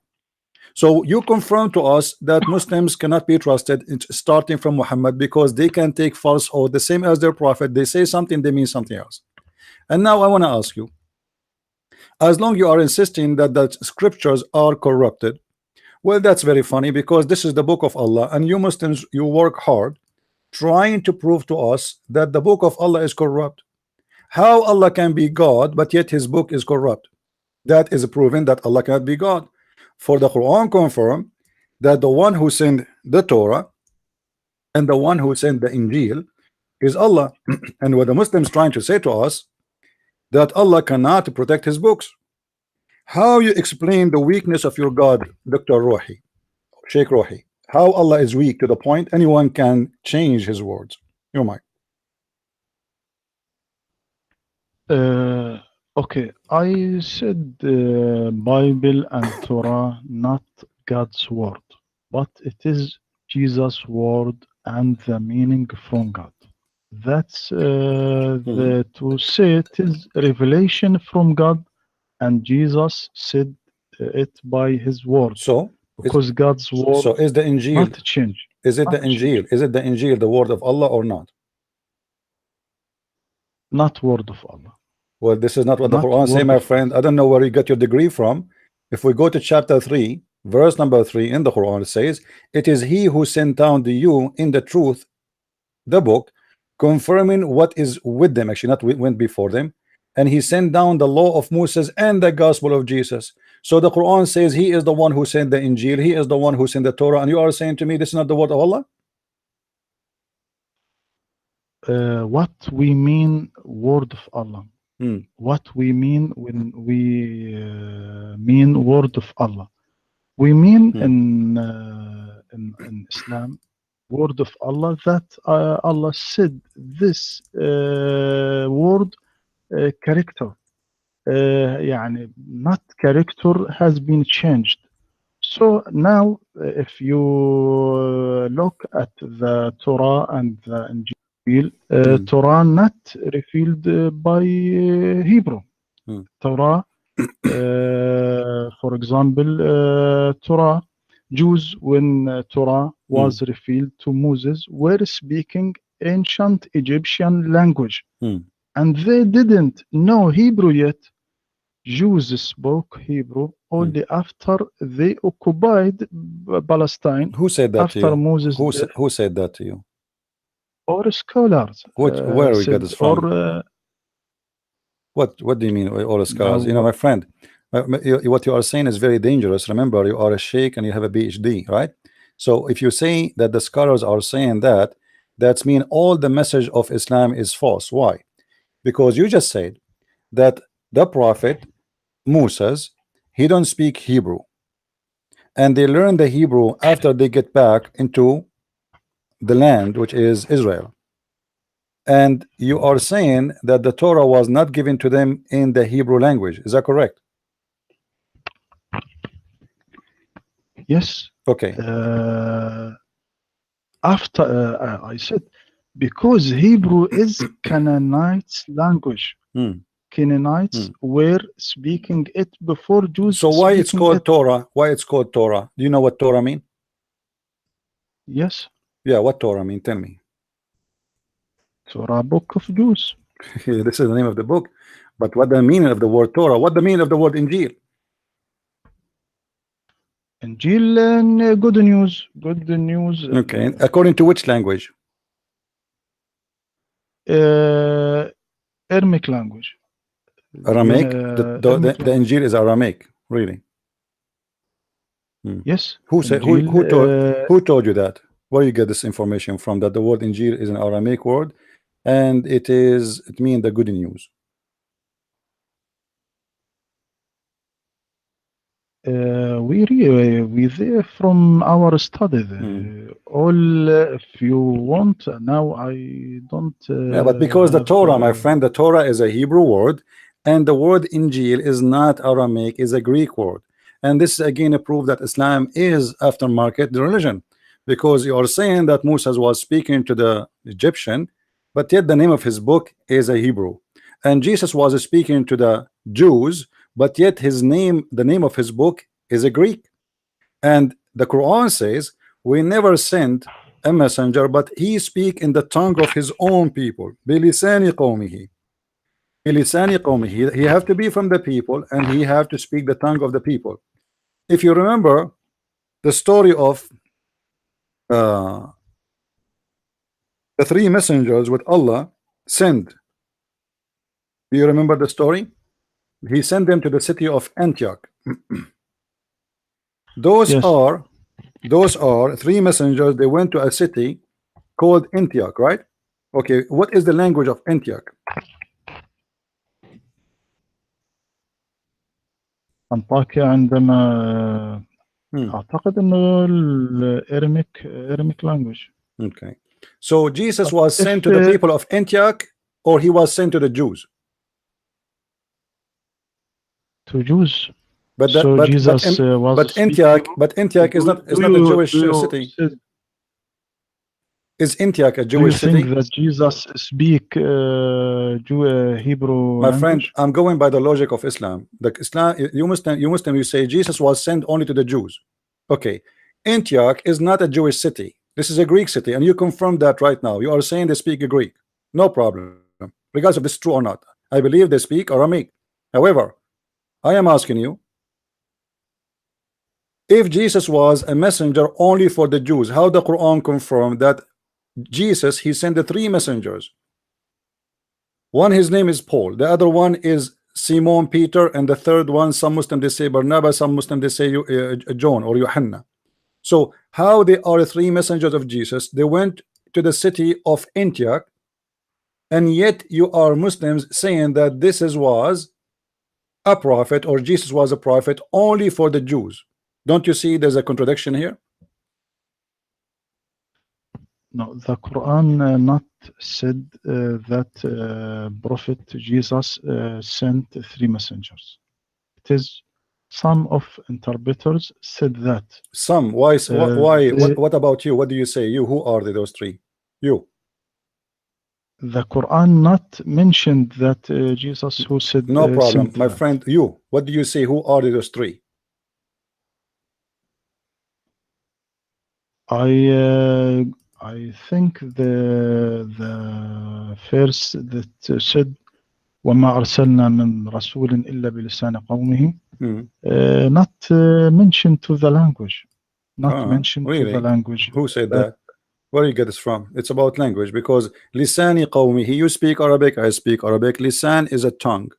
So you confirm to us that Muslims cannot be trusted, starting from Muhammad, because they can take false oath the same as their prophet. They say something, they mean something else. And now I want to ask you, as long you are insisting that the scriptures are corrupted, well, that's very funny, because this is the book of Allah, and you Muslims, you work hard trying to prove to us that the book of Allah is corrupt. How Allah can be God, but yet his book is corrupt? That is proving that Allah cannot be God. For the Quran confirm that the one who sent the Torah and the one who sent the Injil is Allah. And what the Muslims trying to say to us, that Allah cannot protect his books. How you explain the weakness of your God, Dr. Rohi, Sheikh Rohi? How Allah is weak to the point anyone can change his words? Your mic. Okay, I said Bible and Torah not God's word, but it is Jesus' word and the meaning from God. That's to say it is revelation from God, and Jesus said it by his word. So because God's word. So is the Injil not change? Is it the Injil? Is it the Injil the word of Allah or not? Not word of Allah. Well, this is not what the Quran say, my friend. I don't know where you got your degree from. If we go to chapter 3, verse number 3 in the Quran, it says, it is he who sent down to you in the truth, the book, confirming what is with them, actually not went before them, and he sent down the law of Moses and the gospel of Jesus. So the Quran says he is the one who sent the Injil, he is the one who sent the Torah, and you are saying to me this is not the word of Allah? what we mean word of Allah. Hmm. What we mean when we mean word of Allah. We mean Hmm. in Islam word of Allah that Allah said this word character. يعني not character has been changed. So now, if you look at the Torah and the Injil, Hmm. Torah not revealed by Hebrew. Hmm. Torah, for example, Torah, Jews, when Torah Hmm. was revealed to Moses, were speaking ancient Egyptian language, Hmm. and they didn't know Hebrew yet. Jews spoke Hebrew Hmm. only after they occupied Palestine, Who said that to after you? Moses' death, Who said that to you? or scholars Where we got said, this or from? What do you mean all the scholars? You know, now, my friend, what you are saying is very dangerous. Remember, you are a sheikh and you have a PhD, right? So if you say that the scholars are saying that, that's mean all the message of Islam is false. Why? Because you just said that the prophet Moses, he don't speak Hebrew, and they learn the Hebrew after they get back into the land, which is Israel. And you are saying that the Torah was not given to them in the Hebrew language. Is that correct? yes, Okay. uh, after I said, because Hebrew is Canaanite language. Hmm. Canaanites Hmm. were speaking it before Jews So why it's speaking called it. Torah? Why it's called Torah? Do you know what Torah mean? Yes, Yeah, what Torah mean? Tell me. Torah, book of Jews. This is the name of the book, but what the meaning of the word Torah? What the meaning of the word Injil? Injil and good news. Okay, according to which language? Uh, Aramaic language. Aramaic. Aramaic The language. Injil is Aramaic, really. Hmm. Yes, Who said Injil. who told you that? Where you get this information from? That the word Injil is an Aramaic word, and it means the good news. We there from our study. Hmm. All, if you want. Now I don't Yeah, but because the have. Torah, my friend, the Torah is a Hebrew word, and the word Injil is not Aramaic, is a Greek word. And this is again a proof that Islam is aftermarket the religion, because you are saying that Moses was speaking to the Egyptian, but yet the name of his book is a Hebrew. And Jesus was speaking to the Jews, but yet the name of his book is a Greek. And the Quran says, we never sent a messenger, but he speak in the tongue of his own people. بِلِسَانِ قَوْمِهِ. بِلِسَانِ قَوْمِهِ. He have to be from the people, and he have to speak the tongue of the people. If you remember the story of uh, the three messengers with Allah sent, do you remember the story? He sent them to the city of Antioch. Those Yes, are those are three messengers. They went to a city called Antioch, right? Okay, what is the language of Antioch? أنطاكيا عندما Hmm. أعتقد إنه الأراميك language. Okay, so Jesus But was sent if to the people of Antioch, or he was sent to the Jews? to Jews, But the, so Jesus was speak Hebrew. but Antioch is Do not a you Jewish city. say- Is Antioch a do you Jewish think city? that Jesus speak Hebrew My friend, language? I'm going by the logic of Islam. The Islam, you say Jesus was sent only to the Jews. Okay, Antioch is not a Jewish city. This is a Greek city, and you confirm that right now. You are saying they speak Greek. No problem, regardless of this is true or not. I believe they speak Aramaic. However, I am asking you, if Jesus was a messenger only for the Jews, how the Quran confirmed that Jesus, he sent the three messengers? One, his name is Paul. The other one is Simon Peter, and the third one, some Muslim they say Barnabas, some Muslim they say John or Yohanna. So how they are three messengers of Jesus? They went to the city of Antioch, and yet you are Muslims saying that this is was a prophet, or Jesus was a prophet only for the Jews. Don't you see there's a contradiction here? No, the Quran not said that Prophet Jesus sent three messengers. It is some of interpreters said that. Some. Why? Why? The, What about you? What do you say? You, who are those three? You. the Quran not mentioned that Jesus who said No problem, sent my that. friend. You. What do you say? Who are those three? I think the verse that said وما أرسلنا من رسول إلا بلسان قومه not mentioned to the language, not mentioned to the Really? language. Who said that? Where you get this from? It's about language, because lisani qawmihi, you speak Arabic, I speak Arabic. Lisan is a tongue,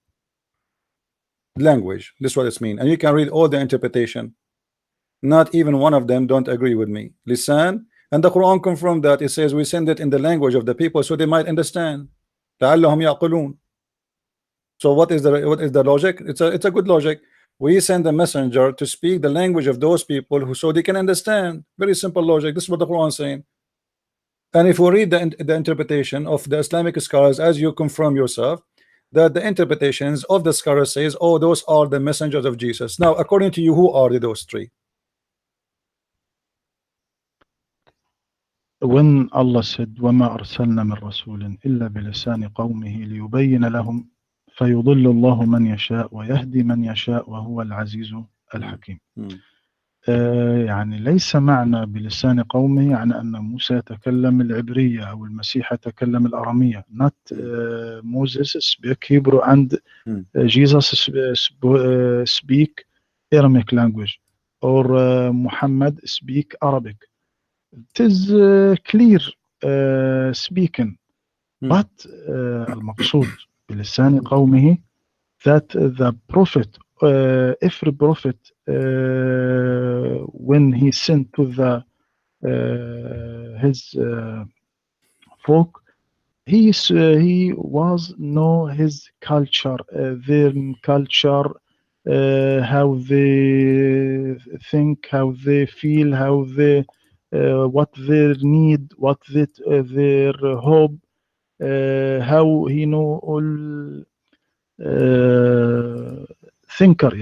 language. This is what it's mean, and you can read all the interpretation. Not even one of them don't agree with me. Lisan, and the Quran confirmed that. It says we send it in the language of the people so they might understand. لعلهم يعقلون. So what is the logic? It's a good logic. We send a messenger to speak the language of those people who, so they can understand. Very simple logic. This is what the Quran is saying. And if we read the interpretation of the Islamic scholars, as you confirm yourself, that the interpretations of the scholars says, oh, those are the messengers of Jesus. Now, according to you, who are those three? When Allah said وما أرسلنا من رسول إلا بلسان قومه ليبين لهم فيضل الله من يشاء ويهدي من يشاء وهو العزيز الحكيم. يعني ليس معنى بلسان قومه يعني أن موسى يتكلم العبرية أو المسيح يتكلم الأرامية. Not Moses speak Hebrew and Jesus speak Aramaic language, or Muhammad speak Arabic. It is clear speaking, but المقصود بلسان قومه that the prophet, every prophet, when he sent to the his folk, he was know his culture, their culture, how they think, how they feel, how they what their need, what their hope, how he know all thinker.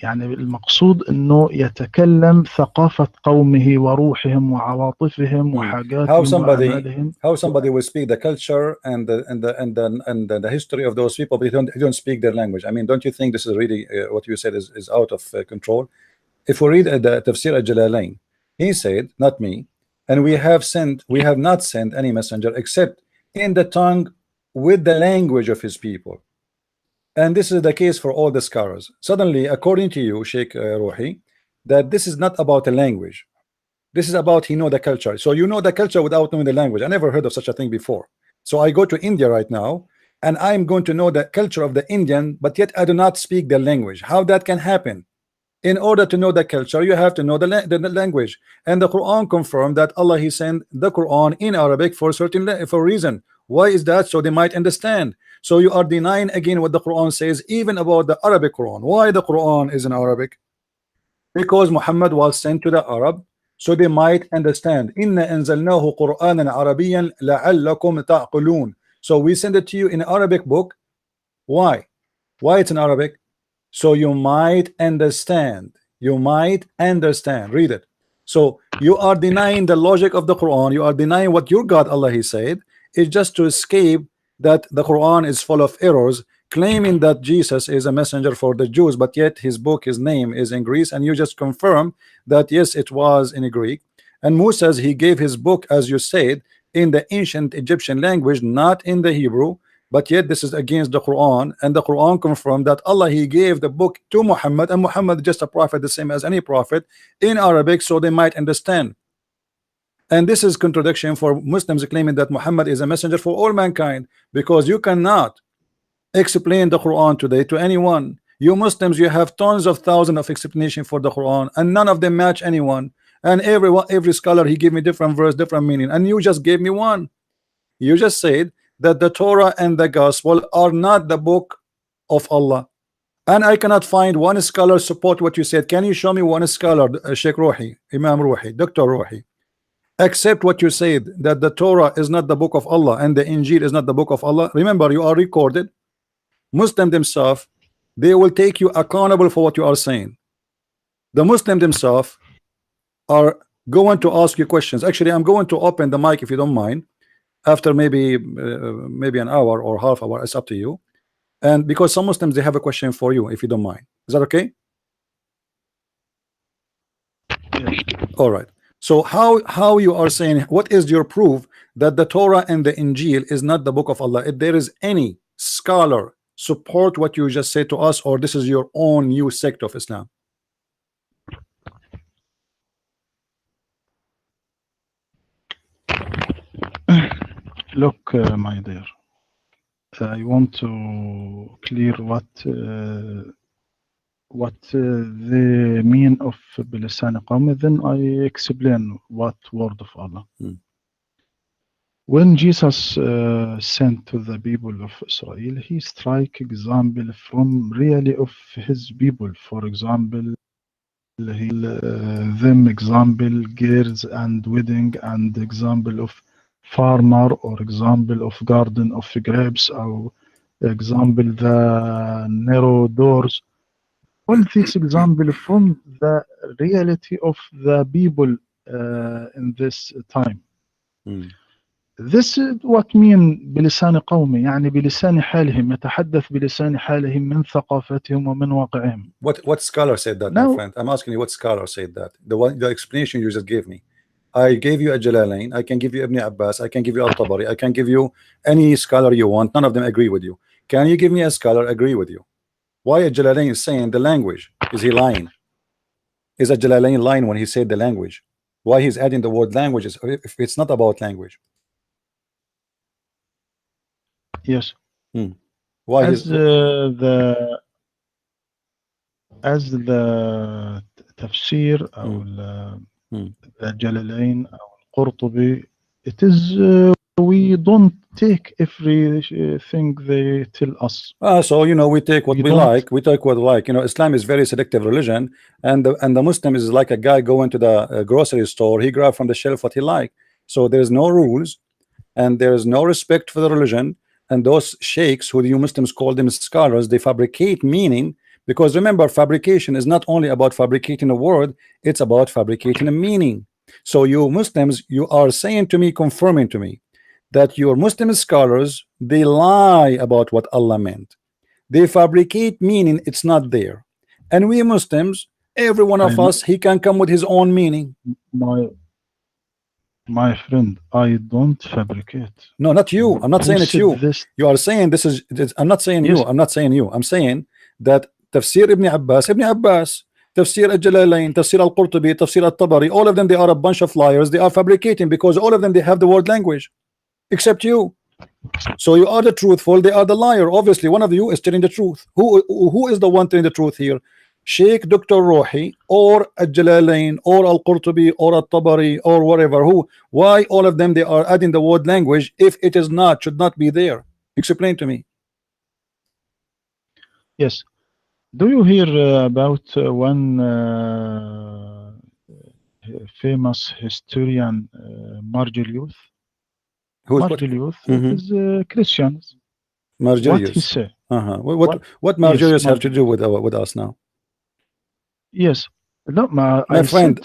يعني المقصود انه يتكلم ثقافة قومه وروحهم وعواطفهم وحاجاتهم وأعمالهم. How somebody will speak the culture and the history of those people, but they don't speak their language. I mean, don't you think this is really what you said is out of control? If we read the Tafsir al-Jalalain, he said, not me, and we have not sent any messenger except in the tongue with the language of his people. And this is the case for all the scholars. Suddenly, according to you, Sheikh Rohi, that this is not about a language. This is about he know the culture. So you know the culture without knowing the language. I never heard of such a thing before. So I go to India right now, and I'm going to know the culture of the Indian, but yet I do not speak the language. How that can happen? In order to know the culture, you have to know the language. And the Quran confirmed that Allah He sent the Quran in Arabic for a reason. Why is that? So they might understand. So you are denying again what the Quran says, even about the Arabic Quran. Why the Quran is in Arabic? Because Muhammad was sent to the Arab, so they might understand. Inna anzalnahu Qur'anan Arabiyyan la'allakum ta'qulun. So we send it to you in Arabic book. Why? Why it's in Arabic? So you might understand. You might understand. Read it. So you are denying the logic of the Quran. You are denying what your God Allah He said. It's just to escape that the Quran is full of errors, claiming that Jesus is a messenger for the Jews, but yet his book, his name is in Greece, and you just confirm that yes, it was in Greek. And Moses, he gave his book, as you said, in the ancient Egyptian language, not in the Hebrew. But yet this is against the Quran, and the Quran confirmed that Allah He gave the book to Muhammad, and Muhammad is just a prophet, the same as any prophet, in Arabic, so they might understand. And this is contradiction for Muslims claiming that Muhammad is a messenger for all mankind, because you cannot explain the Quran today to anyone. You Muslims, you have tons of thousands of explanation for the Quran, and none of them match anyone. And every scholar, he gave me different verse, different meaning, and you just gave me one. You just said that the Torah and the Gospel are not the book of Allah. And I cannot find one scholar support what you said. Can you show me one scholar, Sheikh Rohi, Imam Rohi, Dr. Rohi, accept what you said, that the Torah is not the book of Allah and the Injil is not the book of Allah? Remember, you are recorded. Muslim themselves, they will take you accountable for what you are saying. The Muslim themselves are going to ask you questions. Actually, I'm going to open the mic if you don't mind after maybe an hour or half hour. It's up to you. And because some Muslims, they have a question for you, if you don't mind. Is that okay? Yes. All right. So how you are saying, what is your proof that the Torah and the Injil is not the book of Allah? If there is any scholar support what you just said to us, or this is your own new sect of Islam? Look, my dear, I want to clear what the mean of بلسان قوم, then I explain what word of Allah. When Jesus sent to the people of Israel, he strike example from really of his people. For example, he them example girls and wedding, and example of farmer, or example of garden of grapes, or example the narrow doors. All these example from the reality of the people in this time. This is what mean بلسان قومي, يعني بلسان حالهم, يتحدث بلسان حالهم من ثقافتهم ومن واقعهم. What scholar said that, my friend? I'm asking you, what scholar said that? The explanation you just gave me. I gave you a Jalalain, I can give you Ibn Abbas, I can give you Al-Tabari, I can give you any scholar you want. None of them agree with you. Can you give me a scholar agree with you? Why a Jalalain is saying the language? Is he lying? Is a Jalalain lying when he said the language? Why he's adding the word languages if it's not about language? Yes. Why as the tafsir أو the Jalalain أو القرطبي, it is we don't take everything they tell us. So you know, we take what we like. We take what we like. You know, Islam is very selective religion, and the Muslim is like a guy going to the grocery store. He grab from the shelf what he like. So there's no rules, and there's no respect for the religion. And those sheikhs, who you Muslims call them scholars, they fabricate meaning. Because remember, fabrication is not only about fabricating a word, it's about fabricating a meaning. So you Muslims, you are saying to me, confirming to me, that your Muslim scholars, they lie about what Allah meant. They fabricate meaning, it's not there. And we Muslims, every one of us, he can come with his own meaning. My friend, I don't fabricate. No, not you. I'm not saying it's you. You are saying this is. I'm not saying you. I'm not saying you. I'm saying that Tafsir Ibn Abbas, Tafsir Al-Jalalain, Tafsir Al-Qurtubi, Tafsir Al-Tabari, all of them, they are a bunch of liars. They are fabricating because all of them, they have the word language, except you. So you are the truthful, they are the liar. Obviously, one of you is telling the truth. Who is the one telling the truth here? Sheikh Dr. Rohi, or Al-Jalalain, or Al-Qurtubi, or Al-Tabari, or whatever. Why all of them, they are adding the word language if it is not, should not be there? Explain to me. Yes. Do you hear about one famous historian, Margilius? Margilius is Christians. Margilius. What he say? What Margilius have to do with us now? Yes. No, my friend,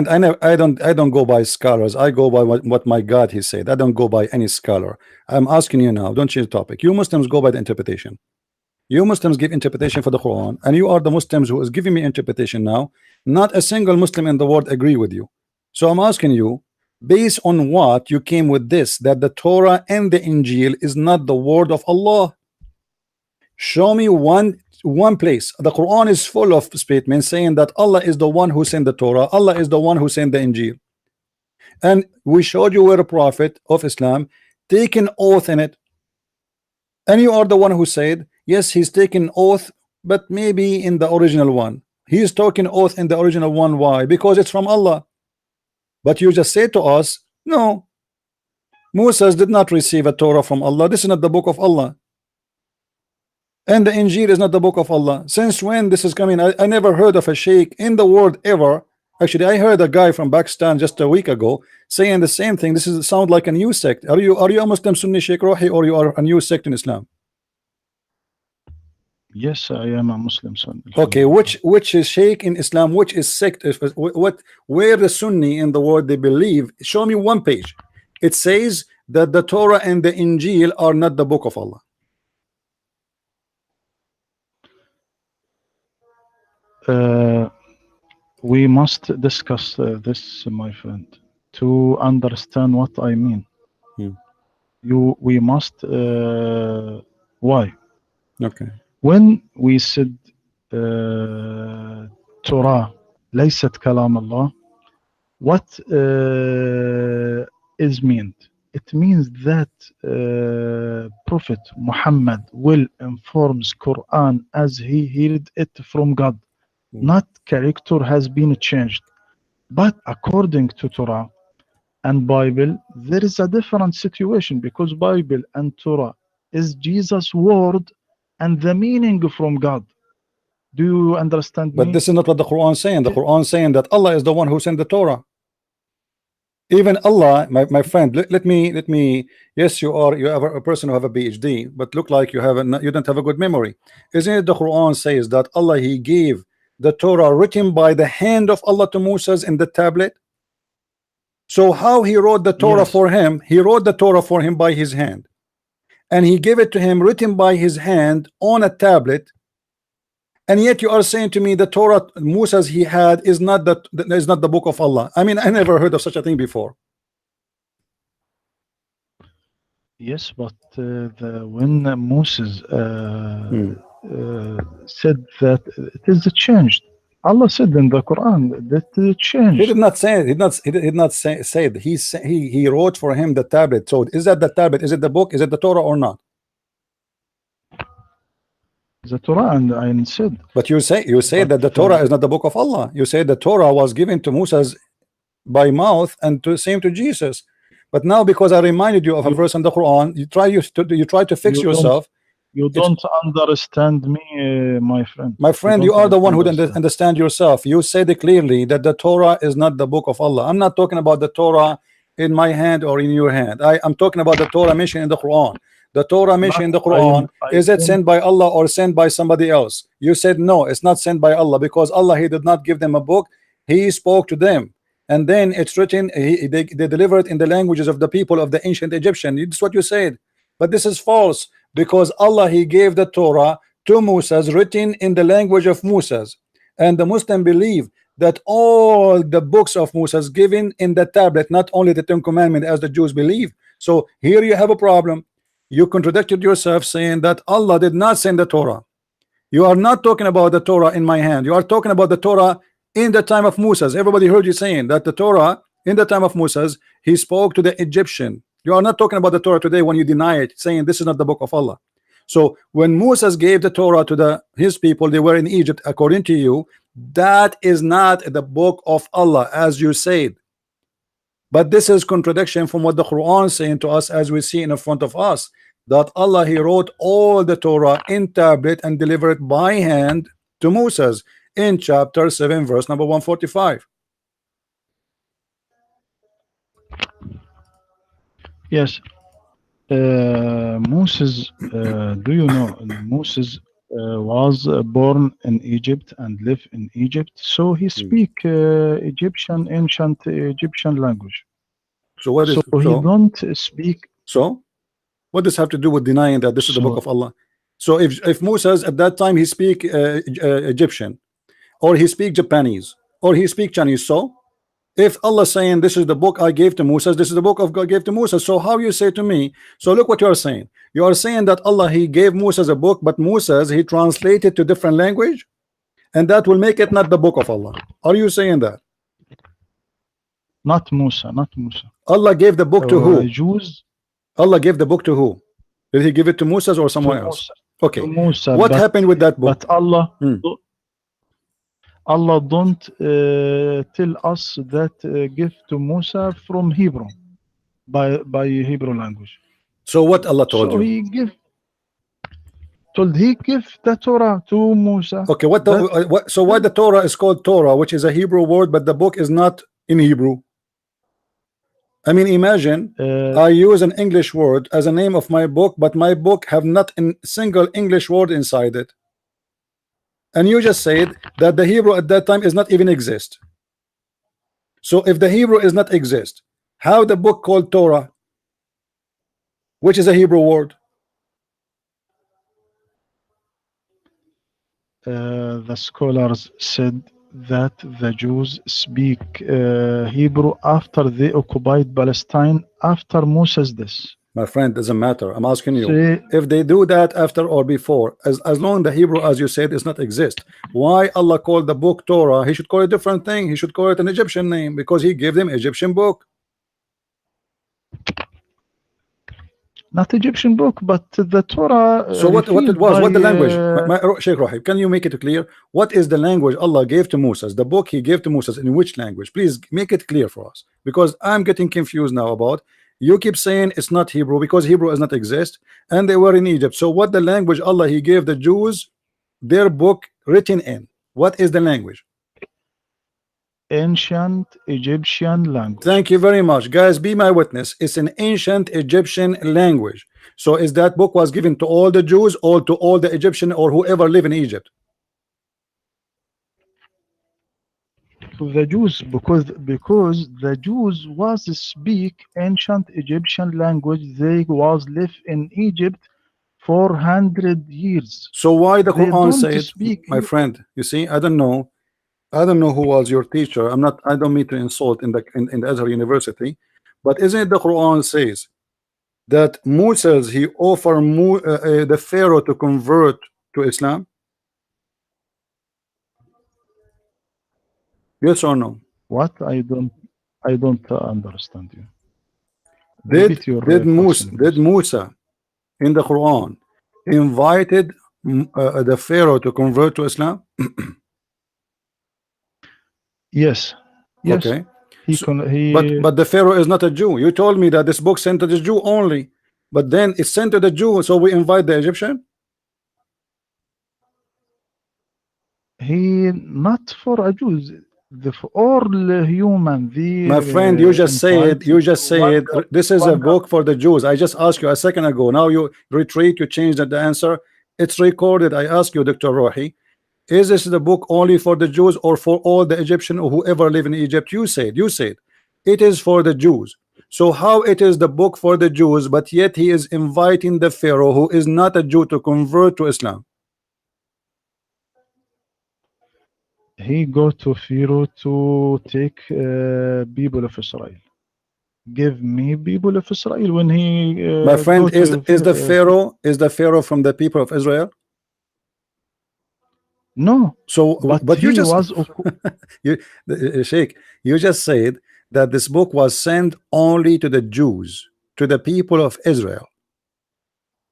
I don't go by scholars. I go by what my God he said. I don't go by any scholar. I'm asking you now, don't change the topic. You Muslims go by the interpretation. You Muslims give interpretation for the Quran, and you are the Muslims who is giving me interpretation now. Not a single Muslim in the world agree with you. So I'm asking you, based on what you came with this, that the Torah and the Injil is not the word of Allah. Show me one place. The Quran is full of statements saying that Allah is the one who sent the Torah, Allah is the one who sent the Injil. And we showed you where a prophet of Islam taken oath in it. And you are the one who said, yes, he's taken oath, but maybe in the original one. He's taking oath in the original one. Why? Because it's from Allah. But you just say to us, no, Moses did not receive a Torah from Allah. This is not the book of Allah. And the Injil is not the book of Allah. Since when this is coming? I never heard of a sheikh in the world ever. Actually, I heard a guy from Pakistan just a week ago saying the same thing. This is sound like a new sect. Are you a Muslim Sunni Sheikh Rohi, or you are a new sect in Islam? Yes, I am a Muslim son. Okay, which is Sheikh in Islam? Which is sect? What? Where the Sunni in the world they believe? Show me one page. It says that the Torah and the Injil are not the book of Allah. We must discuss this, my friend, to understand what I mean. We must. Why? Okay. When we said Torah ليست كلام الله, what is meant? It means that Prophet Muhammad will informs Quran as he heard it from God. Not character has been changed. But according to Torah and Bible, there is a different situation, because Bible and Torah is Jesus' word and the meaning from God. Do you understand But me? this is not what the Quran is saying. The Quran is saying that Allah is the one who sent the Torah. Even Allah, my friend, let me. Yes, you are a person who have a PhD, but look like you don't have a good memory. Isn't it the Quran says that Allah he gave the Torah written by the hand of Allah to Moses in the tablet? So how he wrote the Torah for him? He wrote the Torah for him by his hand, and he gave it to him written by his hand on a tablet. And yet you are saying to me the Torah Moses he had is not the book of Allah. I mean, I never heard of such a thing before. Yes, but when Moses said that it is changed, Allah said in the Quran that it changed. He did not say it. He did not say it. He wrote for him the tablet. So is that the tablet? Is it the book? Is it the Torah or not? The Torah, and I said. But you say that the Torah is not the book of Allah. You say the Torah was given to Moses by mouth and to same to Jesus. But now, because I reminded you of a verse in the Quran, you try to fix yourself. You don't understand me, my friend. My friend, you are the one who doesn't understand yourself. You said clearly that the Torah is not the book of Allah. I'm not talking about the Torah in my hand or in your hand. I'm talking about the Torah mentioned in the Quran. The Torah mentioned in the Quran, is it sent by Allah or sent by somebody else? You said no, it's not sent by Allah, because Allah he did not give them a book. He spoke to them, and then it's written. They delivered in the languages of the people of the ancient Egyptian. This is what you said, but this is false, because Allah he gave the Torah to Moses written in the language of Moses, and the Muslim believe that all the books of Moses given in the tablet, not only the Ten Commandments as the Jews believe. So here you have a problem. You contradicted yourself saying that Allah did not send the Torah. You are not talking about the Torah in my hand. You are talking about the Torah in the time of Moses. Everybody heard you saying that the Torah in the time of Moses he spoke to the Egyptian. You are not talking about the Torah today when you deny it, saying this is not the book of Allah. So when Moses gave the Torah to his people, they were in Egypt, according to you, that is not the book of Allah as you said. But this is contradiction from what the Quran is saying to us, as we see in front of us, that Allah he wrote all the Torah in tablet and delivered by hand to Moses in chapter 7 verse number 145. Yes. Moses, do you know Moses was born in Egypt and lived in Egypt, so he speak ancient Egyptian language. So what is so he don't speak. So what does have to do with denying that this is the book of Allah? So if Moses at that time he speak Egyptian, or he speak Japanese, or he speak Chinese, so if Allah saying this is the book I gave to Moses, this is the book of God gave to Moses, so how you say to me? So look what you are saying. You are saying that Allah he gave Moses a book, but Moses he translated to different language, and that will make it not the book of Allah. Are you saying that? Not Musa. Allah gave the book to who? Jews. Allah gave the book to who? Did he give it to Moses or someone else? Okay. Musa, what happened with that book? But Allah don't tell us that give to Musa from Hebrew. by Hebrew language. So what Allah told So you? he give the Torah to Musa. Okay, what the That so why the Torah is called Torah, which is a Hebrew word, but the book is not in Hebrew? I mean, imagine uh, I use an English word as a name of my book, but my book have not a single English word inside it. And you just said that the Hebrew at that time is not even exist. So if the Hebrew is not exist, how the book called Torah, which is a Hebrew word? the scholars said that the Jews speak Hebrew after they occupied Palestine after Moses' death. My friend, doesn't matter. I'm asking you See, if they do that after or before, as long the Hebrew, as you said, is not exist. Why Allah called the book Torah? He should call it a different thing. He should call it an Egyptian name because he gave them Egyptian book. not Egyptian book, but the Torah So what it revealed was? by What the language? Sheikh Rohi, can you make it clear? What is the language Allah gave to Moses? The book He gave to Moses in which language? Please make it clear for us because I'm getting confused now about. You keep saying it's not Hebrew because Hebrew does not exist, and they were in Egypt. So what the language Allah He gave the Jews their book written in? What is the language? ancient Egyptian language. Thank you very much, guys. Be my witness. It's an ancient Egyptian language. So is that book was given to all the Jews or to all the Egyptian or whoever live in Egypt? To the Jews, because the Jews was speak ancient Egyptian language. They was live in Egypt for 100 years. So why the They Quran don't said, speak my friend, you see, I don't know who was your teacher. I don't mean to insult in the Azhar University, but isn't it the Quran says that Moses he offered the Pharaoh to convert to Islam? Yes or no? what? I don't understand you. Did Repeat your did Musa question, did please. Musa in the Quran invited the Pharaoh to convert to Islam? Yes, yes. Okay, He so, con but he but the Pharaoh is not a Jew. You told me that this book sent to the Jew only, but then it's sent to the Jew, so we invite the Egyptian. he not for a Jews. The for all human. They My friend, you just invite said to one this is a one book for the Jews. I just asked you a second ago. Now you retreat, you changed the answer. It's recorded. I asked you, Dr. Rohi, is this the book only for the Jews or for all the Egyptian or whoever live in Egypt? You said it is for the Jews. So how it is the book for the Jews, but yet he is inviting the Pharaoh who is not a Jew to convert to Islam? he go to Pharaoh to take people of Israel. Give me people of Israel when he My friend, go to is the Pharaoh from the people of Israel? no, So, but but you he just was you, Sheikh, you just said that this book was sent only to the Jews, to the people of Israel.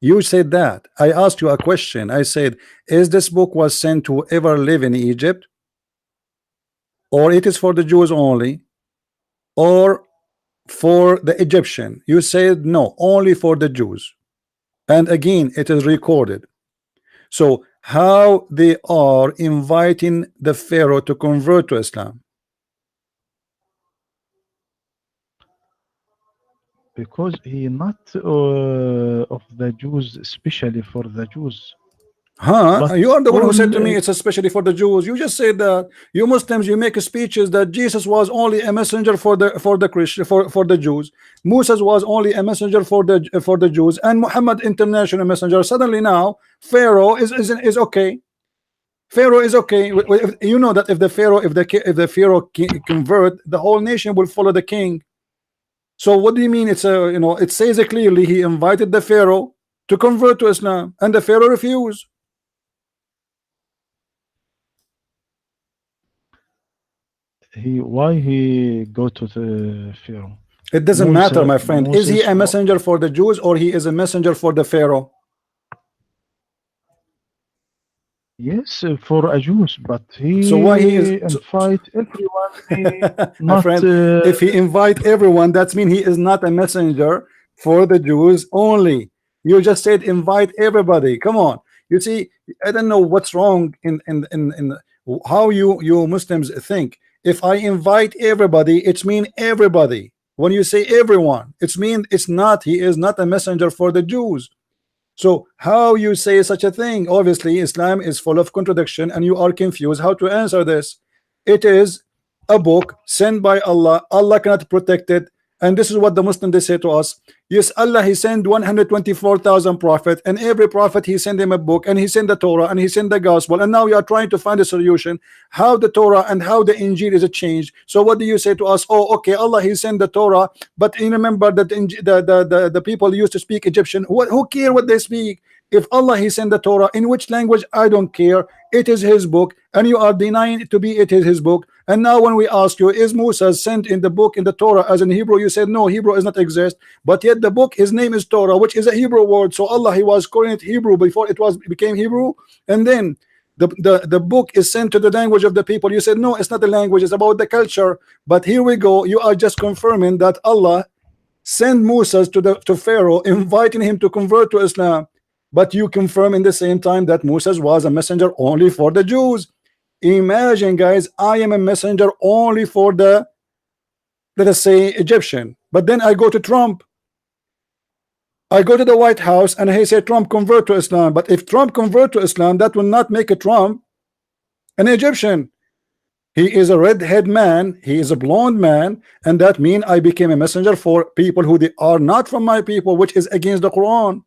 You said that. I asked you a question. I said, is this book was sent to whoever live in Egypt, or it is for the Jews only, or for the Egyptian? You said no, only for the Jews. And again, it is recorded. So how they are inviting the Pharaoh to convert to Islam? because he not of the Jews, especially for the Jews, Huh? but You are the one who all said to me it's especially for the Jews. You just said that you Muslims you make speeches that Jesus was only a messenger for the Christian for the Jews. Moses was only a messenger for the Jews, and Muhammad international messenger. Suddenly now Pharaoh is okay. Pharaoh is okay. You know that if the Pharaoh convert, the whole nation will follow the king. So what do you mean? It's a it says it clearly. He invited the Pharaoh to convert to Islam, and the Pharaoh refused. he go to the Pharaoh. It doesn't matter, Musa my friend. Is he Moses a messenger for the Jews or he is a messenger for the Pharaoh? Yes, for a Jews, but So why he is he so, invite everyone. He my not. friend, if he invite everyone, that means he is not a messenger for the Jews only. You just said invite everybody. Come on. You see, I don't know what's wrong in how you Muslims think. If I invite everybody, it's mean everybody. When you say everyone, it's mean it's not. He is not a messenger for the Jews. So how you say such a thing? Obviously, Islam is full of contradiction, and you are confused how to answer this. It is a book sent by Allah. Allah cannot protect it. And this is what the Muslim they say to us. Yes, Allah he sent 124,000 prophets, and every prophet he sent him a book, and he sent the Torah, and he sent the gospel, and now we are trying to find a solution how the Torah and how the Injil is changed. So what do you say to us? Oh, okay, Allah he sent the Torah, but you remember that the people used to speak Egyptian. Who care what they speak? If Allah he sent the Torah in which language, I don't care. It is his book, and you are denying it to be it is his book. And now when we ask you, is Musa sent in the book in the Torah as in Hebrew, you said no, Hebrew does not exist. But yet the book, his name is Torah, which is a Hebrew word. So Allah he was calling it Hebrew before it was became Hebrew. And then the book is sent to the language of the people. You said no, it's not the language, it's about the culture. But here we go, you are just confirming that Allah sent Musa to Pharaoh, inviting him to convert to Islam. But you confirm in the same time that Moses was a messenger only for the Jews. Imagine, guys, I am a messenger only for the, let us say, Egyptian. But then I go to Trump. I go to the White House and he said Trump convert to Islam. But if Trump convert to Islam, that will not make a Trump an Egyptian. He is a redhead man, he is a blonde man, and that means I became a messenger for people who they are not from my people, which is against the Quran.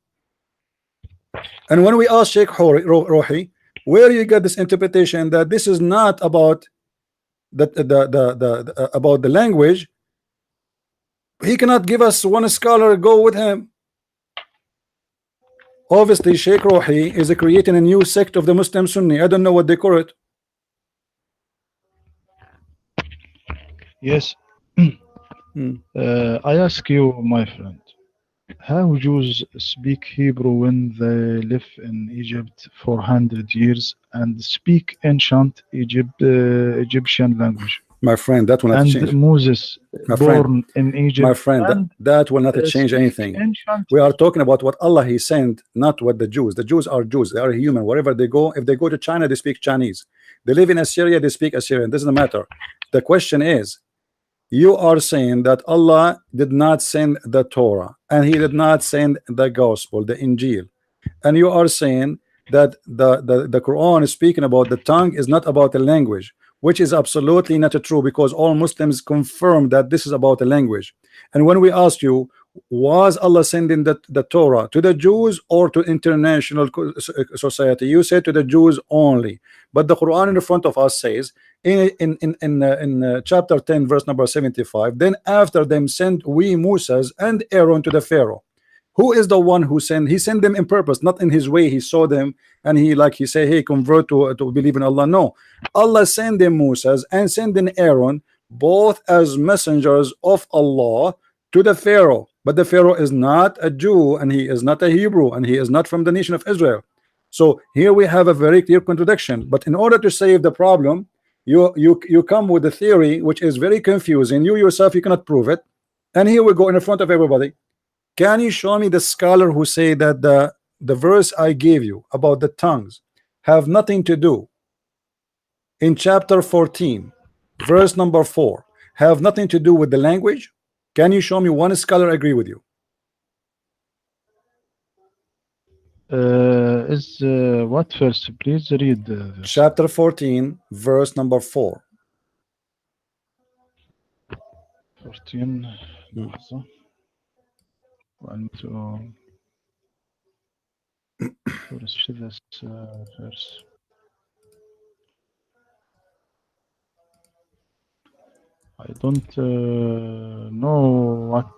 And when we ask Sheikh Rohi, where you get this interpretation that this is not about about the language, he cannot give us one scholar go with him. Obviously, Sheikh Rohi is creating a new sect of the Muslim Sunni. I don't know what they call it. Yes. Hmm. I ask you, my friend, how Jews speak Hebrew when they live in Egypt for 100 years and speak ancient Egyptian language? My friend, that will not And change. Moses, My friend, born in my Egypt, friend, and that will not change speak anything. ancient. We are talking about what Allah he sent, not what the Jews. The Jews are Jews. They are human. Wherever they go, if they go to China, they speak Chinese. They live in Assyria, they speak Assyrian. Doesn't matter. The question is, you are saying that Allah did not send the Torah and he did not send the gospel, the Injil, and you are saying that the Quran is speaking about the tongue is not about the language, which is absolutely not true, because all Muslims confirm that this is about the language. And when we ask you, was Allah sending the Torah to the Jews or to international society, you said to the Jews only. But the Quran in front of us says in chapter 10 verse number 75, then after them sent we Moses and Aaron to the Pharaoh. Who is the one who sent? He sent them in purpose, not in his way. He saw them and he, like he say, hey, convert to believe in Allah. No, Allah sent them Moses and sent in Aaron, both as messengers of Allah to the Pharaoh. But the Pharaoh is not a Jew, and he is not a Hebrew, and he is not from the nation of Israel. So here we have a very clear contradiction. But in order to save the problem, you come with a theory which is very confusing. You yourself, you cannot prove it. And here we go in front of everybody. Can you show me the scholar who say that the verse I gave you about the tongues have nothing to do in chapter 14 verse number 4 have nothing to do with the language? Can you show me one scholar agree with you? Is what first? Please read this. Chapter 14 verse number 4. 14 لحظة. وأن to this verse. I don't know what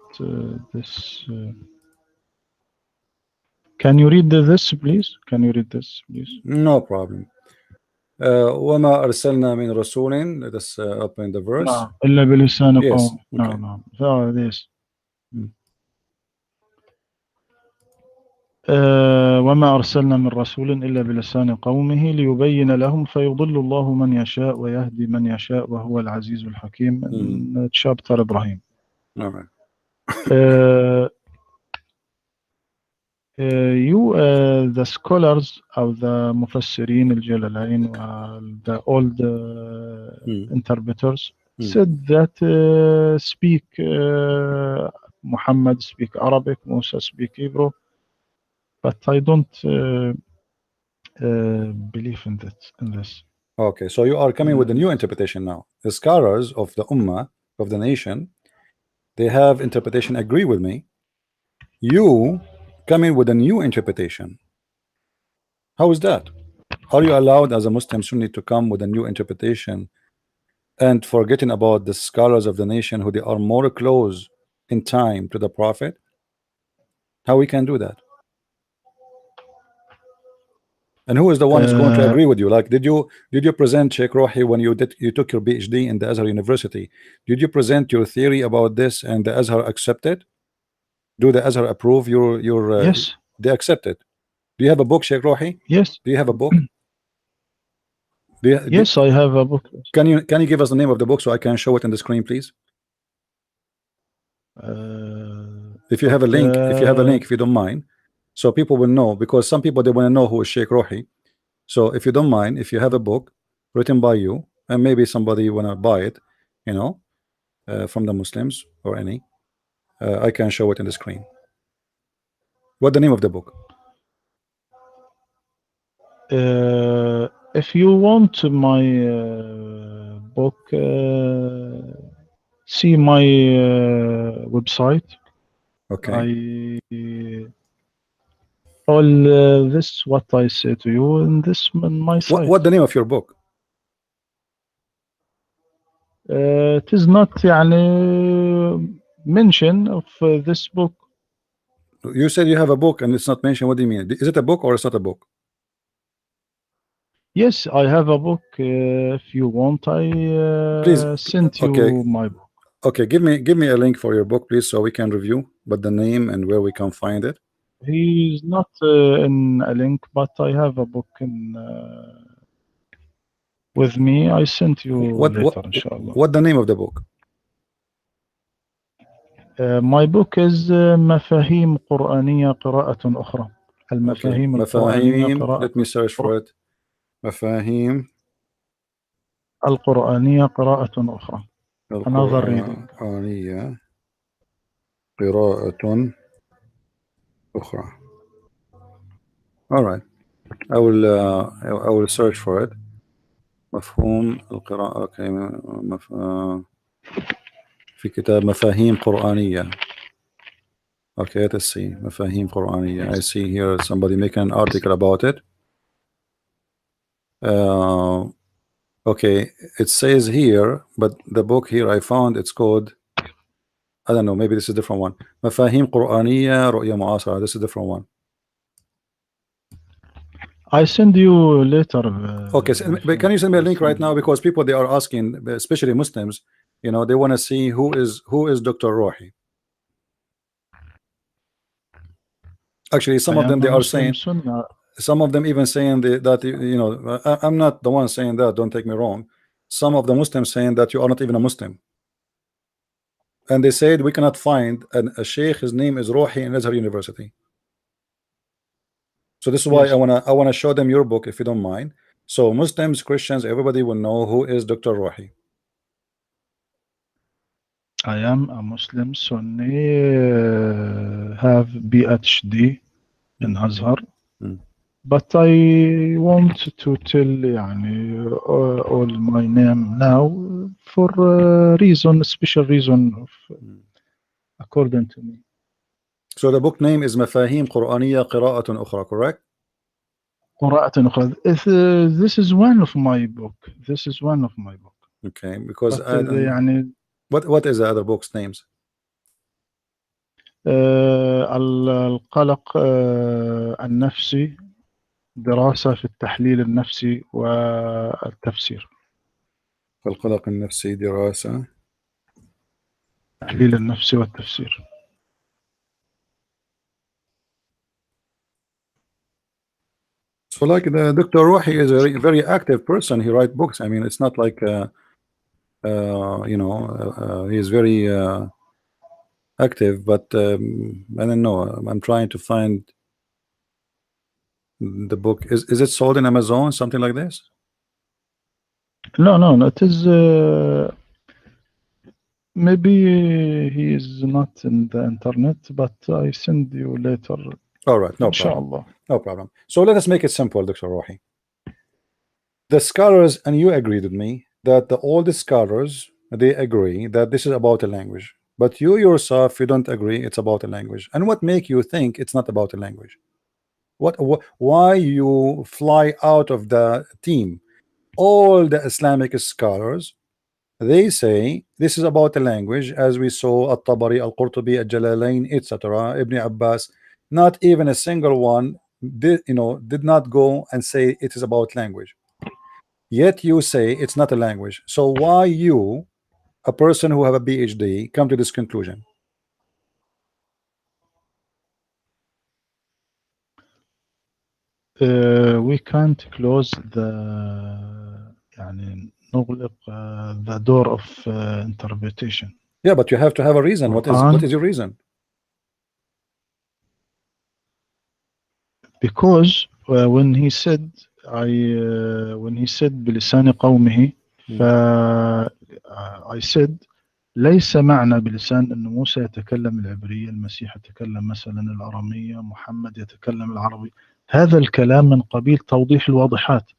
this. Can you read this, please? Can you read this, please? No problem. وما أرسلنا من رسول. Let us open the verse. نعم إلا بلسان Yes, قوم. okay. نعم نعم. So this. وما أرسلنا من رسول إلا بلسان قومه ليبين لهم فيضل الله من يشاء ويهدي من يشاء وهو العزيز الحكيم in chapter إبراهيم. All right. The scholars of the مفسرين الجلالين the old interpreters said that speak Muhammad speak Arabic, Musa speak Hebrew, but I don't believe in this. Okay, so you are coming with a new interpretation now. The scholars of the Ummah, of the nation, they have interpretation agree with me. You coming with a new interpretation. How is that? Are you allowed as a Muslim Sunni to come with a new interpretation and forgetting about the scholars of the nation who they are more close in time to the Prophet? How we can do that? And who is the one who's going to agree with you? Like, did you present Sheikh Rohi when you took your PhD in the Azhar University? Did you present your theory about this and the Azhar accept it? Do the Azhar approve your Yes. They accept it. Do you have a book, Sheikh Rohi? Yes. Do you have a book? Yes, I have a book. Can you give us the name of the book so I can show it on the screen, please? If you have a link, if you don't mind, so people will know, because some people they want to know who is Sheikh Rohi. So if you don't mind, if you have a book written by you, and maybe somebody wanna buy it, you know, from the Muslims or any, I can show it in the screen. What the name of the book? If you want my book, see my website. Okay. All this what I say to you in this on my site. What the name of your book? It is not يعني mention of this book. You said you have a book and it's not mentioned. What do you mean? Is it a book or it's not a book? Yes, I have a book. If you want, I please sent you my book. Okay, give me a link for your book, please, so we can review, but the name and where we can find it. He's not in a link, but I have a book in with me. I sent you later, inshallah. What the name of the book? My book is مفاهيم قرآنية قراءة أخرى. المفاهيم القرآنية قراءة. Let me search for it. مفاهيم القرآنية قراءة أخرى. Another reading. القرآنية قراءة أخرى. All right. I will search for it. مفهوم القراءة. Okay. في كتاب مفاهيم قرآنية. Okay, let's see. مفاهيم قرآنية. I see here somebody making an article about it. Okay, it says here, but the book here I found, it's called, I don't know, maybe this is a different one. مفاهيم قرآنية رؤية معاصرة. This is a different one. I send you later. Okay, so, but can you send me a link right now, because people they are asking, especially Muslims, you know, they want to see who is Dr. Rohi. Actually, some of them they are saying, some of them even saying that you know, I'm not the one saying that, don't take me wrong. Some of the Muslims saying that you are not even a Muslim, and they said we cannot find a sheikh, his name is Rohi in Azhar University. So this is why I wanna show them your book, if you don't mind. So Muslims, Christians, everybody will know who is Dr. Rohi. I am a Muslim Sunni, have PhD in Azhar, but I want to tell يعني, all my name now for a reason, a special reason of, according to me. So the book name is مفاهيم قرآنية قراءة أخرى, correct? قراءة أخرى. This is one of my book. This is one of my book. Okay, because يعني what is the other book's names? القلق النفسي، دراسة في التحليل النفسي والتفسير. القلق النفسي، دراسة التحليل النفسي والتفسير. So like the Dr. Rohi is a very active person. He write books. I mean, it's not like he is very active, but I don't know. I'm trying to find the book. Is it sold in Amazon, something like this? No, no, no. It is maybe he is not in the internet, but I send you later, All right, no problem. inshallah. No problem. So let us make it simple, Dr. Rohi. The scholars, and you agreed with me, that all the scholars, they agree that this is about a language. But you yourself, you don't agree it's about a language. And what make you think it's not about a language? Why you fly out of the team? All the Islamic scholars, they say this is about a language, as we saw At-Tabari, Al-Qurtubi, Al-Jalalain, etc., Ibn Abbas. Not even a single one did not go and say it is about language. Yet you say it's not a language. So why you, a person who have a PhD, come to this conclusion? We can't close يعني نغلق the door of interpretation. Yeah, but you have to have a reason. What Quran, is your reason? because when he said when he said بلسان قومه ف I said ليس معنى بلسان أن موسى يتكلم العبرية، المسيح يتكلم مثلا الأرامية، محمد يتكلم العربي. هذا الكلام من قبيل توضيح الواضحات،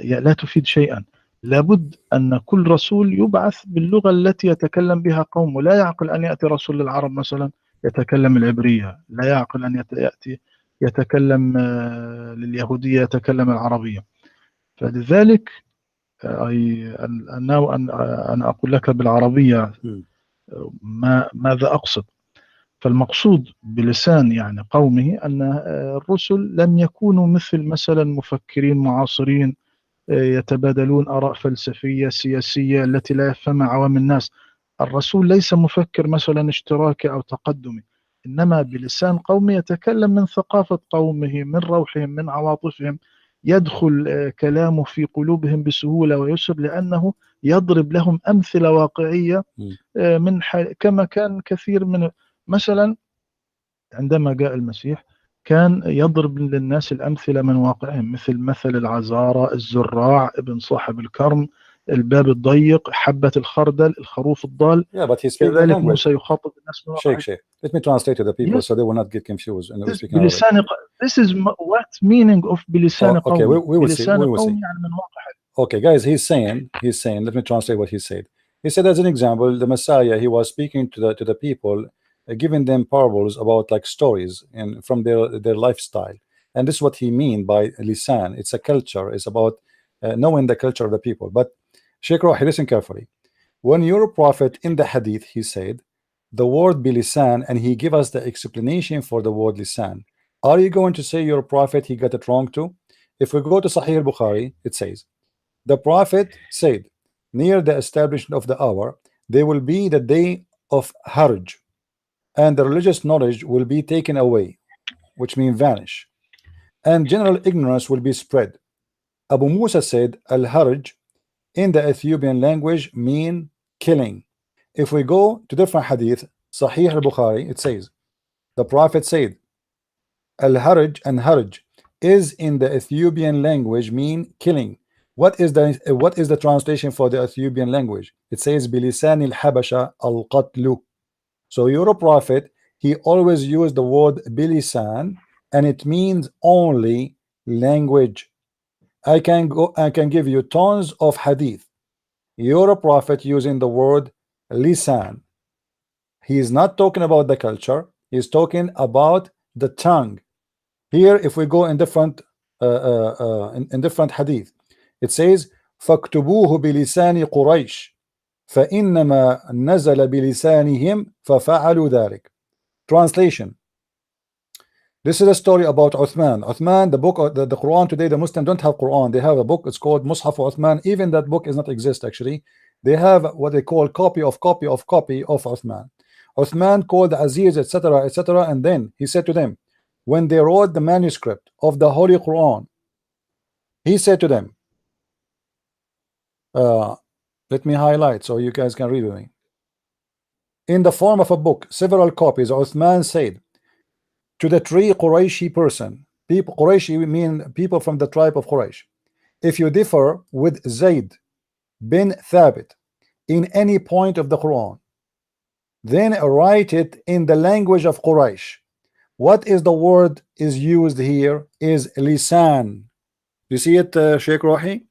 لا تفيد شيئا. لابد أن كل رسول يبعث باللغة التي يتكلم بها قومه. لا يعقل أن يأتي رسول للعرب مثلا يتكلم العبرية، لا يعقل أن يأتي يتكلم لليهودية يتكلم العربية. فلذلك أنا أقول لك بالعربية ماذا أقصد. فالمقصود بلسان يعني قومه أن الرسل لم يكونوا مثل مثلا مفكرين معاصرين يتبادلون آراء فلسفية سياسية التي لا يفهمها عوام الناس. الرسول ليس مفكر مثلا اشتراكي أو تقدمي، إنما بلسان قومه يتكلم من ثقافة قومه، من روحهم، من عواطفهم، يدخل كلامه في قلوبهم بسهولة ويسر، لأنه يضرب لهم أمثلة واقعية كما كان كثير من مثلا عندما جاء المسيح كان يضرب للناس الأمثلة من واقعهم، مثل العذارى، الزراع، ابن صاحب الكرم، الباب الضيق، حبة الخردل، الخروف الضال. Yeah, but he speaks the كذلك language. موسى يخاطب الناس من واقعهم. Sheikh, let me translate to the people Yes, so they will not get confused and we're speaking Arabic. بلسان this is what meaning of بلسان Okay, قومي. we will see. بلسان We will قومي see. يعني من واقعهم. Okay, guys, he's saying, let me translate what he said. He said, as an example, the Messiah, he was speaking to the people, giving them parables about like stories and from their lifestyle. And this is what he mean by lisan. It's a culture. It's about knowing the culture of the people. But Sheikh Rohi, listen carefully. When your prophet in the hadith, he said the word bilisan, and he give us the explanation for the word lisan. Are you going to say your prophet he got it wrong too? If we go to Sahih al-Bukhari, it says the prophet said, near the establishment of the hour, there will be the day of Harj, and the religious knowledge will be taken away, which means vanish, and general ignorance will be spread. Abu Musa said, Al-Harj in the Ethiopian language mean killing. If we go to different hadith, Sahih al-Bukhari, it says, the prophet said, Al-Harj and Harj is in the Ethiopian language mean killing. What is the translation for the Ethiopian language? It says bilisan al-habasha al-qatlu. So your prophet, he always used the word bilisan, and it means only language. I can give you tons of hadith. Your prophet using the word lisan. He is not talking about the culture. He's talking about the tongue. Here, if we go in different in different hadith, it says فَاكْتُبُوهُ بِلِسَانِ قُرَيْشٍ فَإِنَّمَا نَزَلَ بِلِسَانِهِمْ فَفَعَلُوا ذَلك. Translation: this is a story about Uthman. Uthman, the book, the Quran today, the Muslims don't have Quran. They have a book. It's called Mushaf Uthman. Even that book does not exist actually. They have what they call copy of Uthman. Uthman called Aziz, etc., and then he said to them, when they wrote the manuscript of the Holy Quran, He said to them, uh, let me highlight so you guys can read with me. In the form of a book, several copies, Uthman said to the three Qurayshi person, people Qurayshi mean people from the tribe of Quraysh, if you differ with Zayd bin Thabit in any point of the Quran, then write it in the language of Quraysh. What is the word is used here is lisan. You see it, Sheikh Rohi?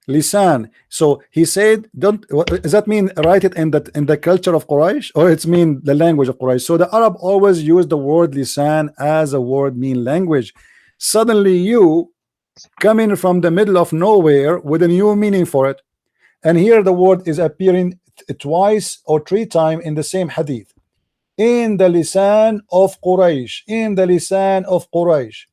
Lisan. So he said, don't. What, does that mean write it in the culture of Quraysh, or it's mean the language of Quraysh? So the Arab always use the word lisan as a word mean language. Suddenly you coming from the middle of nowhere with a new meaning for it, and here the word is appearing twice or three times in the same hadith. In the lisan of Quraysh, in the lisan of Quraysh,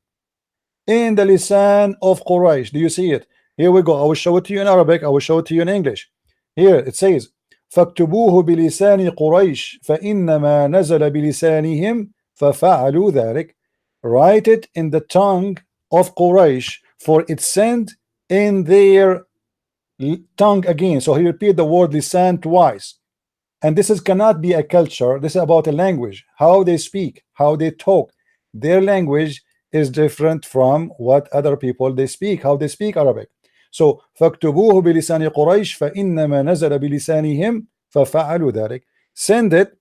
in the lisan of Quraysh. Do you see it? Here we go. I will show it to you in Arabic. I will show it to you in English. Here it says, فاكتبوه بلسان قريش فإنما نزل بلسانهم ففعلوا ذلك. Write it in the tongue of Quraysh, for it sent in their tongue again. So he repeat the word lisan twice. And this is cannot be a culture. This is about a language, how they speak, how they talk. Their language is different from what other people they speak, how they speak Arabic. So فاكتبوه بلسان قريش فإنما نزل بلسانهم ففعلوا ذلك. Send it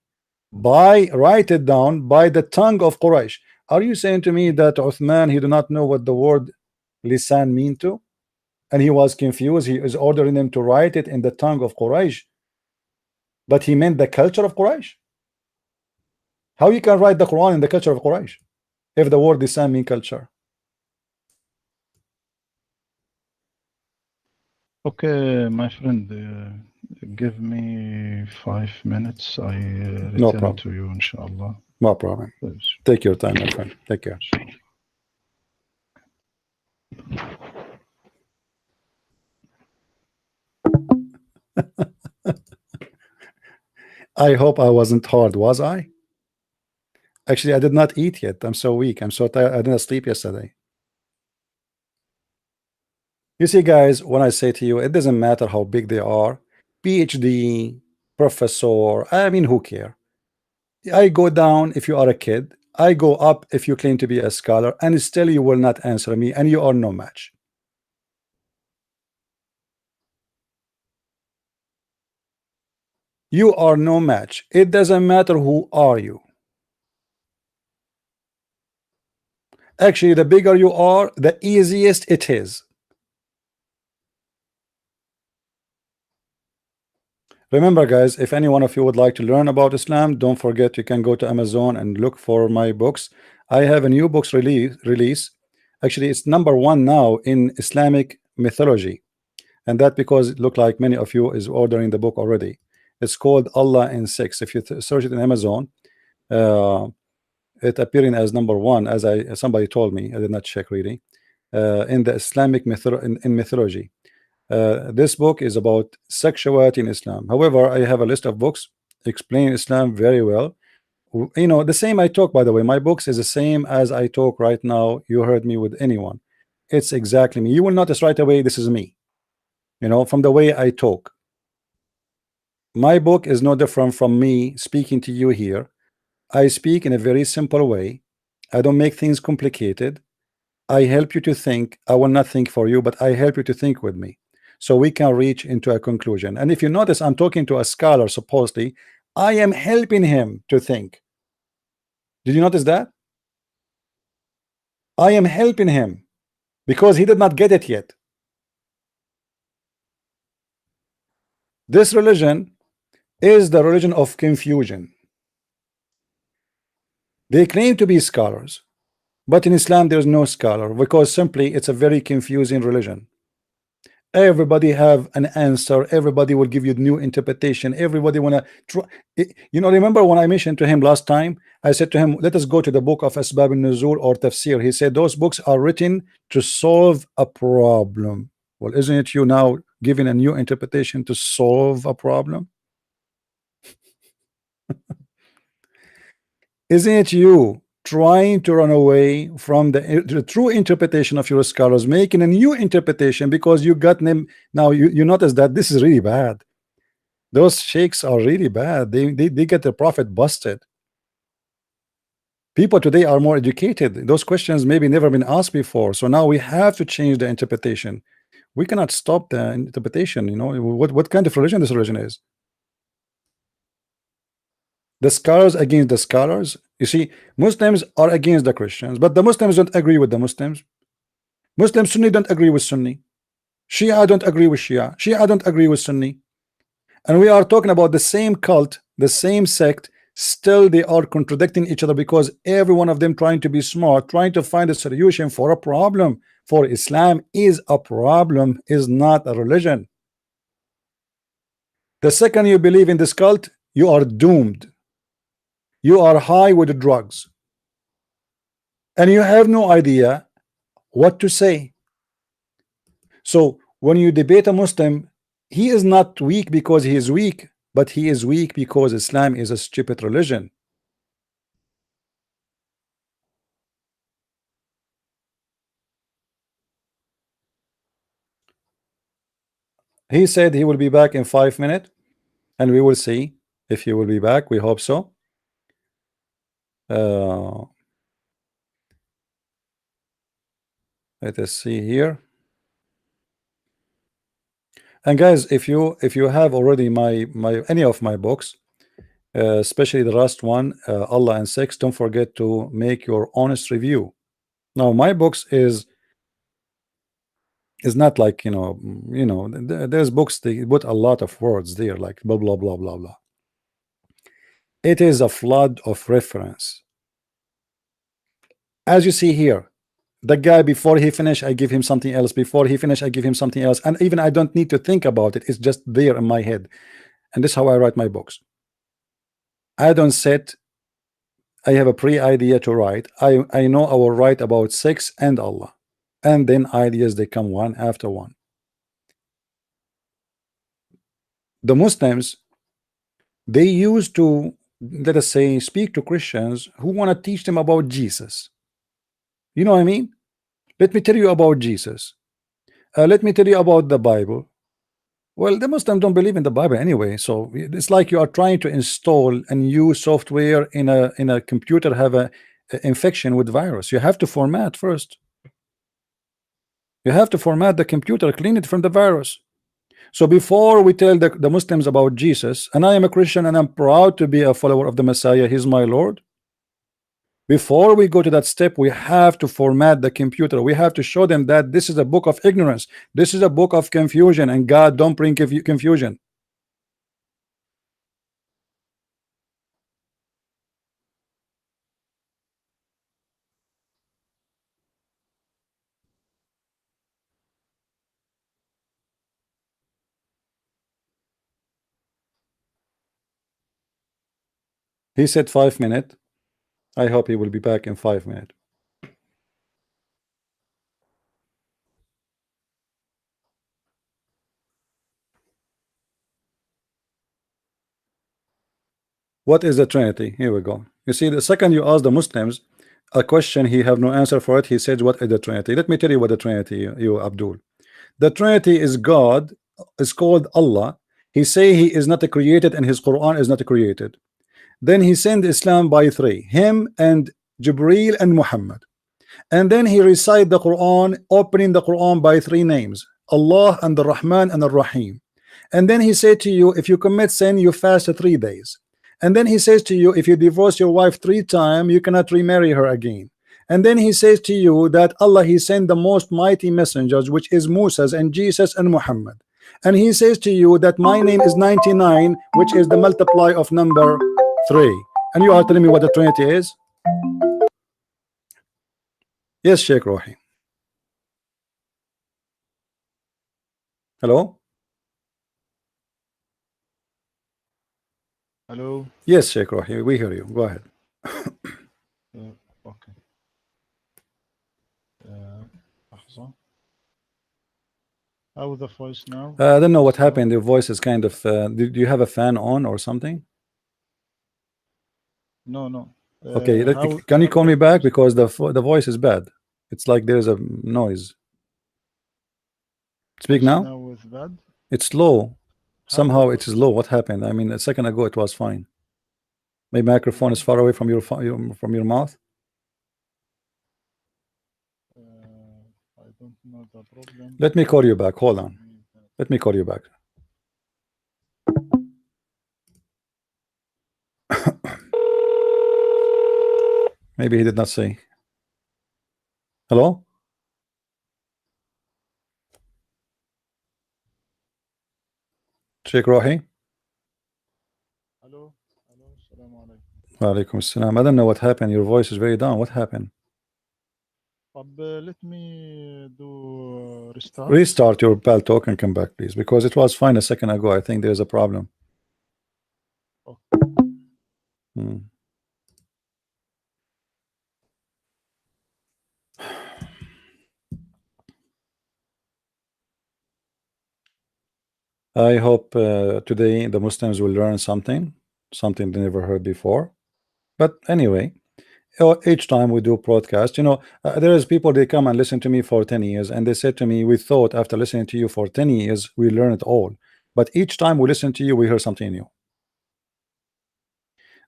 by, write it down by the tongue of Quraysh. Are you saying to me that Uthman, he do not know what the word lisan mean to, and he was confused? He is ordering them to write it in the tongue of Quraysh, but he meant the culture of Quraysh. How you can write the Quran in the culture of Quraysh if the word lisan mean culture? Okay, my friend, give me 5 minutes. I No return problem. to you, inshallah. No problem. Yes. Take your time, my friend. Take care. I hope I wasn't hard, was I? Actually, I did not eat yet. I'm so weak. I'm so tired. I didn't sleep yesterday. You see, guys, when I say to you, it doesn't matter how big they are, PhD, professor, I mean, who care? I go down if you are a kid. I go up if you claim to be a scholar, and still you will not answer me, and you are no match. You are no match. It doesn't matter who are you. Actually, the bigger you are, the easiest it is. Remember, guys, if any one of you would like to learn about Islam, don't forget you can go to Amazon and look for my books. I have a new books release. Actually, it's #1 now in Islamic mythology, and that because it looked like many of you is ordering the book already. It's called Allah in 6. If you search it in Amazon, it appearing as #1, as somebody told me. I did not check really. In the Islamic in mythology. This book is about sexuality in Islam. However, I have a list of books explain Islam very well. You know, the same I talk, by the way, my books is the same as I talk right now. You heard me with anyone. It's exactly me. You will notice right away this is me, you know, from the way I talk. My book is no different from me speaking to you here. I speak in a very simple way. I don't make things complicated. I help you to think. I will not think for you, but I help you to think with me, so we can reach into a conclusion. And if you notice, I'm talking to a scholar, supposedly. I am helping him to think. Did you notice that? I am helping him because he did not get it yet. This religion is the religion of confusion. They claim to be scholars, but in Islam there's no scholar, because simply it's a very confusing religion. Everybody have an answer. Everybody will give you new interpretation. Everybody wanna try. You know, remember when I mentioned to him last time, I said to him, let us go to the book of Asbab al-Nuzul or Tafsir. He said those books are written to solve a problem. Well, isn't it you now giving a new interpretation to solve a problem? Isn't it you trying to run away from the true interpretation of your scholars, making a new interpretation because you got them. Now you notice that this is really bad. Those sheikhs are really bad. They get the prophet busted. People today are more educated. Those questions maybe never been asked before. So now we have to change the interpretation. We cannot stop the interpretation. You know what kind of religion this religion is? The scholars against the scholars. You see, Muslims are against the Christians, but the Muslims don't agree with the Muslims. Sunni don't agree with Sunni. Shia don't agree with Shia. Shia don't agree with Sunni. And we are talking about the same cult, the same sect. Still, they are contradicting each other because every one of them trying to be smart, trying to find a solution for a problem. For Islam is a problem, is not a religion. The second you believe in this cult, you are doomed. You are high with drugs and you have no idea what to say. So when you debate a Muslim, he is not weak because he is weak, but he is weak because Islam is a stupid religion. He said he will be back in 5 minutes, and we will see if he will be back. We hope so. Let us see here. And guys, if you have already my any of my books, especially the last one, Allah and Sex, don't forget to make your honest review. Now my books is not like there's books they put a lot of words there like blah blah blah blah blah. It is a flood of reference. As you see here, the guy, before he finish I give him something else, before he finish I give him something else, and even I don't need to think about it. It's just there in my head. And this is how I write my books. I don't sit, I have a pre-idea to write. I know I will write about sex and Allah, and then ideas they come one after one. The Muslims, they used to, let us say, speak to Christians who want to teach them about Jesus. You know what I mean? Let me tell you about Jesus. Let me tell you about the Bible. Well, the Muslims don't believe in the Bible anyway, so it's like you are trying to install a new software in a computer, have a infection with virus. You have to format first. You have to format the computer, clean it from the virus. So before we tell the Muslims about Jesus, and I am a Christian and I'm proud to be a follower of the Messiah, he's my Lord. Before we go to that step, we have to format the computer. We have to show them that this is a book of ignorance. This is a book of confusion, and God don't bring confusion. He said 5 minutes. I hope he will be back in 5 minutes. What is the Trinity? Here we go. You see, the second you ask the Muslims a question, he have no answer for it. He says, what is the Trinity? Let me tell you what the Trinity, you Abdul. The Trinity is God, is called Allah. He say he is not created, and his Quran is not created. Then he sent Islam by 3, him and Jibreel and Muhammad. And then he recite the Quran, opening the Quran by 3 names, Allah and the Rahman and the Rahim. And then he said to you, if you commit sin, you fast 3 days. And then he says to you, if you divorce your wife 3 times, you cannot remarry her again. And then he says to you that Allah, he sent the most mighty messengers, which is Moses and Jesus and Muhammad. And he says to you that my name is 99, which is the multiply of number 3. And you are telling me what the Trinity is? Yes, Sheikh Rohi. Hello? Hello. Yes, Sheikh Rohi, we hear you. Go ahead. Okay. لحظة. How the voice now? I don't know what happened. Your voice is kind of. Do you have a fan on or something? No. Okay, How can you how call the me back voice? because the voice is bad. It's like there's a noise. Speak Voice now. now is bad. It's low. How the Somehow it is voice? low. What happened? I mean, a second ago it was fine. My microphone is No, far away from from your mouth. I don't know the problem. Let me call you back. Hold Give on. me that. Let me call you back. Maybe he did not say. Hello? Sheikh Rohi? Hello, hello. Assalamu alaikum. Walaikum salam. I don't know what happened. Your voice is very down. What happened? Let me do restart. Restart your pal talk and come back, please, because it was fine a second ago. I think there's a problem. Okay. Hmm. I hope today the Muslims will learn something they never heard before. But anyway, each time we do broadcast, there is people, they come and listen to me for 10 years and they said to me, we thought after listening to you for 10 years we learn it all, but each time we listen to you we hear something new.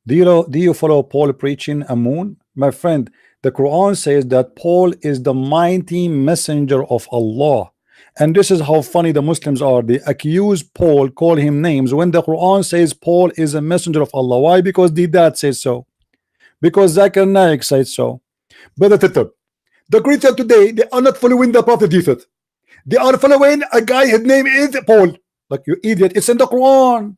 Do you follow Paul preaching a moon? My friend, the Quran says that Paul is the mighty messenger of Allah. And this is how funny the Muslims are. They accuse Paul, call him names when the Quran says Paul is a messenger of Allah. Why? Because the dad says so. Because Zakir Naik said so. Brother Titter, the Christians today, they are not following the Prophet Jesus. They are following a guy, his name is Paul. Like, you idiot, it's in the Quran.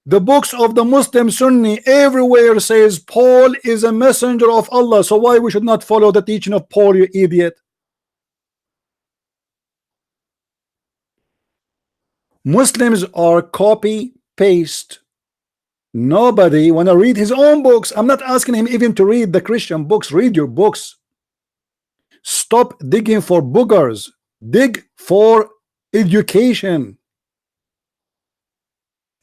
The books of the Muslim Sunni everywhere says Paul is a messenger of Allah. So why we should not follow the teaching of Paul, you idiot? Muslims are copy paste. Nobody wanna read his own books. I'm not asking him even to read the Christian books. Read your books. Stop digging for boogers. Dig for education.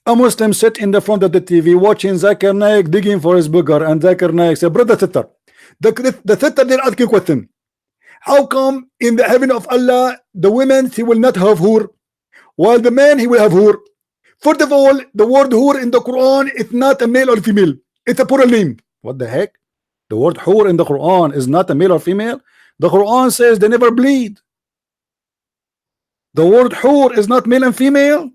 A Muslim sit in the front of the TV watching Zakir Naik digging for his booger, and Zakir Naik said, brother sister, the sister, they're asking question. How come in the heaven of Allah the women he will not have hur, while the man he will have hur? First of all, the word hur in the Quran is not a male or female. It's a plural name. What the heck? The word hur in the Quran is not a male or female. The Quran says they never bleed. The word hur is not male and female.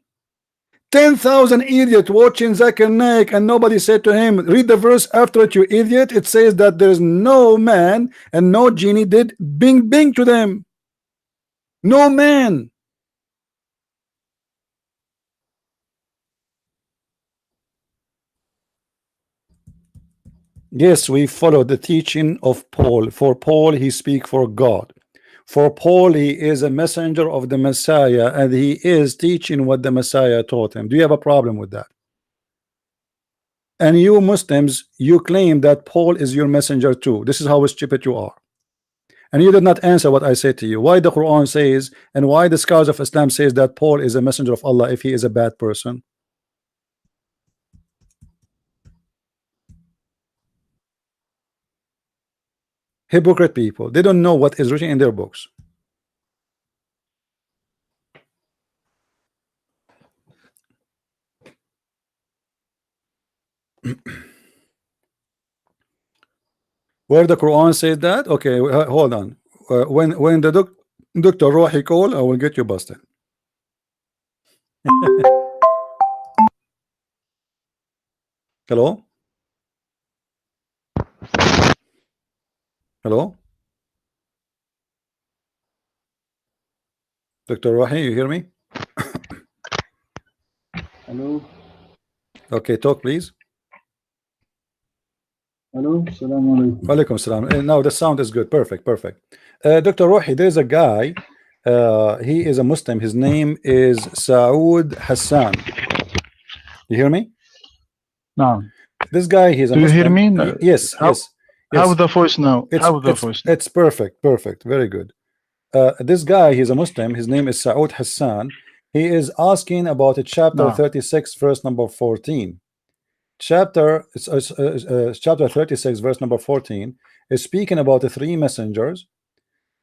10,000 idiots watching Zakir Naik and nobody said to him, read the verse after it, you idiot. It says that there is no man and no genie did bing bing to them. No man. Yes, we follow the teaching of Paul. For Paul, he speak for God. For Paul, he is a messenger of the Messiah, and he is teaching what the Messiah taught him. Do you have a problem with that? And you Muslims, you claim that Paul is your messenger too. This is how stupid you are. And you did not answer what I said to you. Why the Quran says, and why the scholars of Islam says that Paul is a messenger of Allah if he is a bad person? Hypocrite people. They don't know what is written in their books. Where the Quran says that? Okay, hold on. When the Dr. Rohi call, I will get you busted. Hello? Hello? Dr. Rohi, you hear me? Hello, Okay, talk please. hello, Assalamu alaikum. Walaikum salam. Now the sound is good. Perfect, perfect. Dr. Rohi, there's a guy. He is a Muslim. His name is Saud Hassan. You hear me? Now, This guy, he's a do you hear Muslim. me? Yes, How yes, how yes. the voice now? It's How the it's voice now? it's perfect, perfect, very good. This guy, he's a Muslim. His name is Saud Hassan. He is asking about chapter Now, 36, verse number 14. chapter chapter 36 verse number 14 is speaking about the three messengers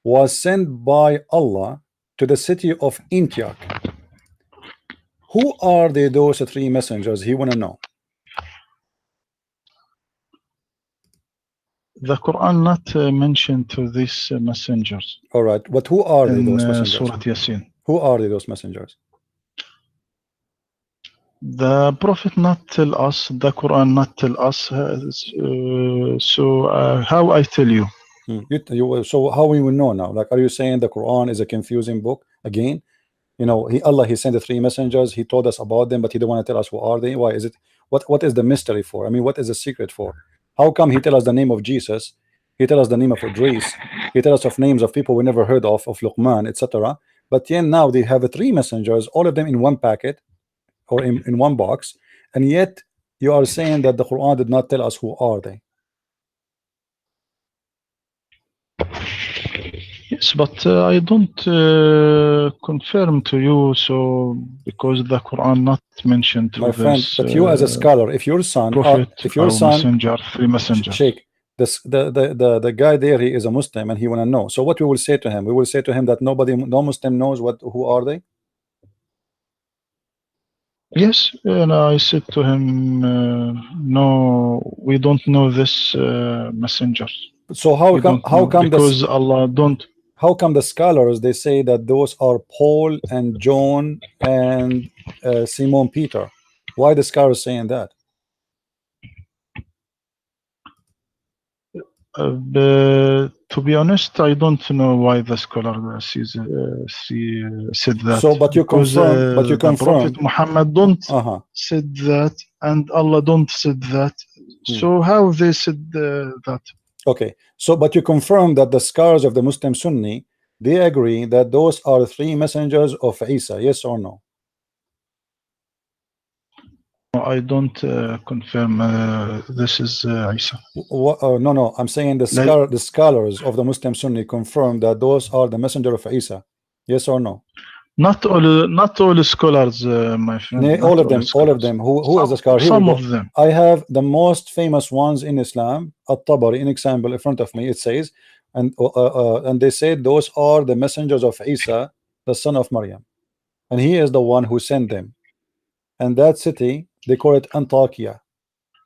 was sent by Allah to the city of Antioch. Who are they, those three messengers? He want to know. The Quran not mentioned to these messengers. All right, but who are they, in those messengers? Surah Yasin. Who are they, those messengers? The Prophet not tell us, the Quran not tell us, how I tell you? So how we will know now? Like, are you saying the Quran is a confusing book again? You know, Allah he sent the three messengers, he told us about them, but he don't want to tell us who are they. Why is it? What is the mystery for? I mean, what is the secret for? How come he tell us the name of Jesus, he tell us the name of Idris, he tell us of names of people we never heard of Luqman, etc. But yet now they have three messengers, all of them in one packet or in one box, and yet you are saying that the Quran did not tell us who are they. Yes, but I don't confirm to you, so because the Quran not mentioned to My friend, this, but you as a scholar, if your son, Prophet messenger, three messengers. Sheikh, the guy there, he is a Muslim and he want to know. So what we will say to him? We will say to him that no Muslim knows who are they. Yes, and I said to him, no, we don't know this messenger. So how come because Allah don't. How come the scholars they say that those are Paul and John and Simon Peter? Why the scholars saying that? To be honest, I don't know why the scholar said that. So, but you confirm. But you confirm. The Prophet Muhammad don't said that, and Allah don't said that. So how they said that? Okay. So, but you confirm that the scholars of the Muslim Sunni they agree that those are three messengers of Isa. Yes or no? I don't confirm this is Isa. No, I'm saying the scholars of the Muslim Sunni confirm that those are the messenger of Isa. Yes or no? Not all scholars, my friend. All of them. Who is the scholar? Some of them. I have the most famous ones in Islam. At-Tabari, an example in front of me. It says, and they said those are the messengers of Isa, the son of Maryam, and he is the one who sent them. And that city they call it Antakya,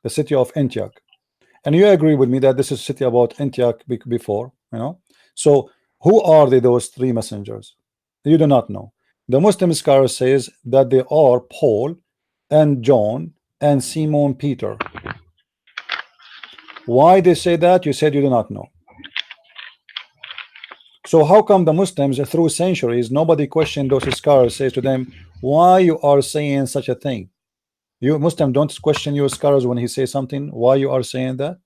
the city of Antioch. And you agree with me that this is a city about Antioch before, you know. So who are they, those three messengers? You do not know. The Muslim scholar says that they are Paul and John and Simon Peter. Why they say that? You said you do not know. So how come the Muslims through centuries nobody questioned those scholars, says to them, why you are saying such a thing? You Muslim don't question your scholars when he says something. Why you are saying that?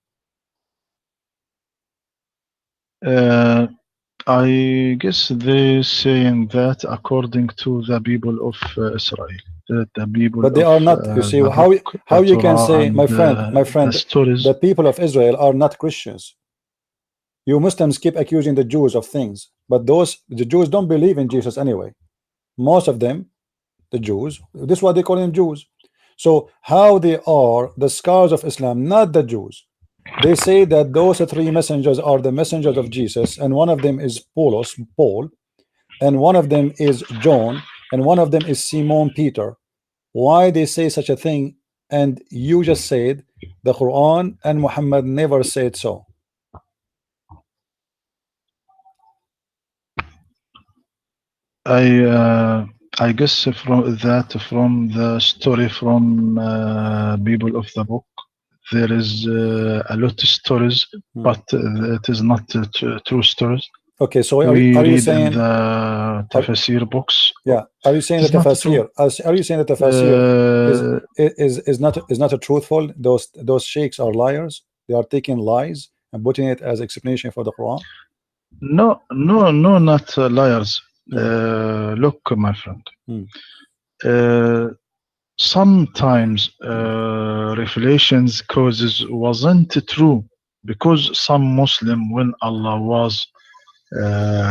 I guess they saying that according to the people of Israel. The people, but they are not. You see how you can say, my friend, the people of Israel are not Christians. You Muslims keep accusing the Jews of things, but the Jews don't believe in Jesus anyway. Most of them, the Jews, this is why they call them Jews. So how they are the scholars of Islam, not the Jews. They say that those three messengers are the messengers of Jesus, and one of them is Paul, and one of them is John, and one of them is Simon Peter. Why they say such a thing? And you just said the Quran and Muhammad never said so. I guess from the story from people of the book, there is a lot of stories, but it is not true stories. Okay, so are you saying in the tafsir books? Yeah, are you saying that tafsir? Are you saying that tafsir is not a truthful? Those sheikhs are liars. They are taking lies and putting it as explanation for the Quran. No, not liars. Look, my friend. Sometimes revelations causes wasn't true because some Muslim, when Allah was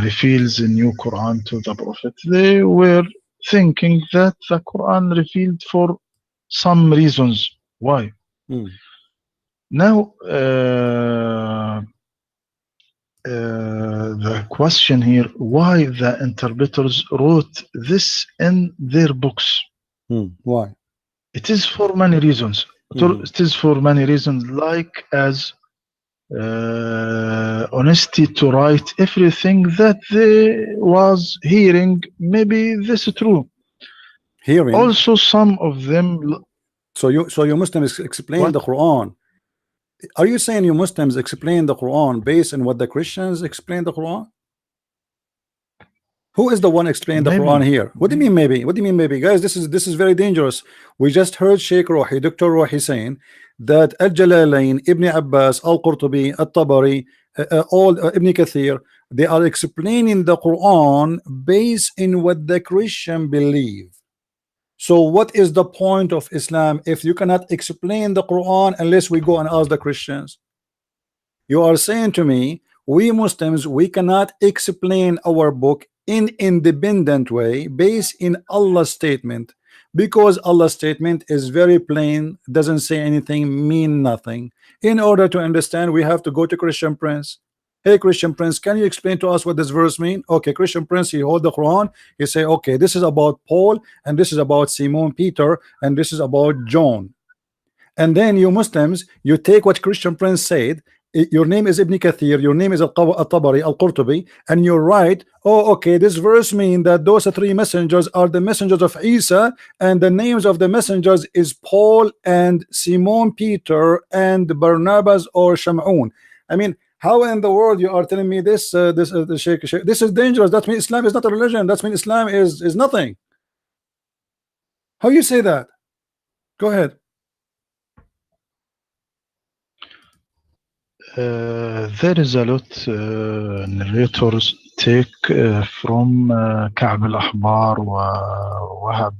reveals the new Quran to the Prophet, they were thinking that the Quran revealed for some reasons. Why? Hmm. Now, the question here, why the interpreters wrote this in their books? Why? It is for many reasons. It is for many reasons, like as honesty to write everything that they was hearing. Maybe this is true. Hearing. Also, some of them. So you Muslims explain What? the Quran. Are you saying you Muslims explain the Quran based on what the Christians explain the Quran? Who is the one explaining the Quran here? What do you mean maybe? What do you mean maybe? Guys, this is very dangerous. We just heard Sheikh Rohi, Dr. Rohi saying that Al-Jalalain, Ibn Abbas, Al-Qurtubi, Al-Tabari, all Ibn Kathir, they are explaining the Quran based in what the Christian believe. So what is the point of Islam if you cannot explain the Quran unless we go and ask the Christians? You are saying to me, we Muslims, we cannot explain our book in independent way based in Allah's statement, because Allah's statement is very plain, doesn't say anything, mean nothing. In order to understand, we have to go to Christian Prince. Hey Christian Prince, can you explain to us what this verse mean? Okay, Christian Prince, he hold the Quran, he say, okay, this is about Paul, and this is about Simon Peter, and this is about John. And then you Muslims, you take what Christian Prince said, your name is Ibn Kathir, your name is Al-Tabari, Al-Qurtubi, and you write, oh okay, this verse mean that those three messengers are the messengers of Isa, and the names of the messengers is Paul and Simon Peter and Barnabas or Shamun. I mean, how in the world you are telling me this? Sheikh, this is dangerous. That means Islam is not a religion. That means Islam is nothing. How you say that? Go ahead. There is a lot narrators take from كعب الأحبار ووهب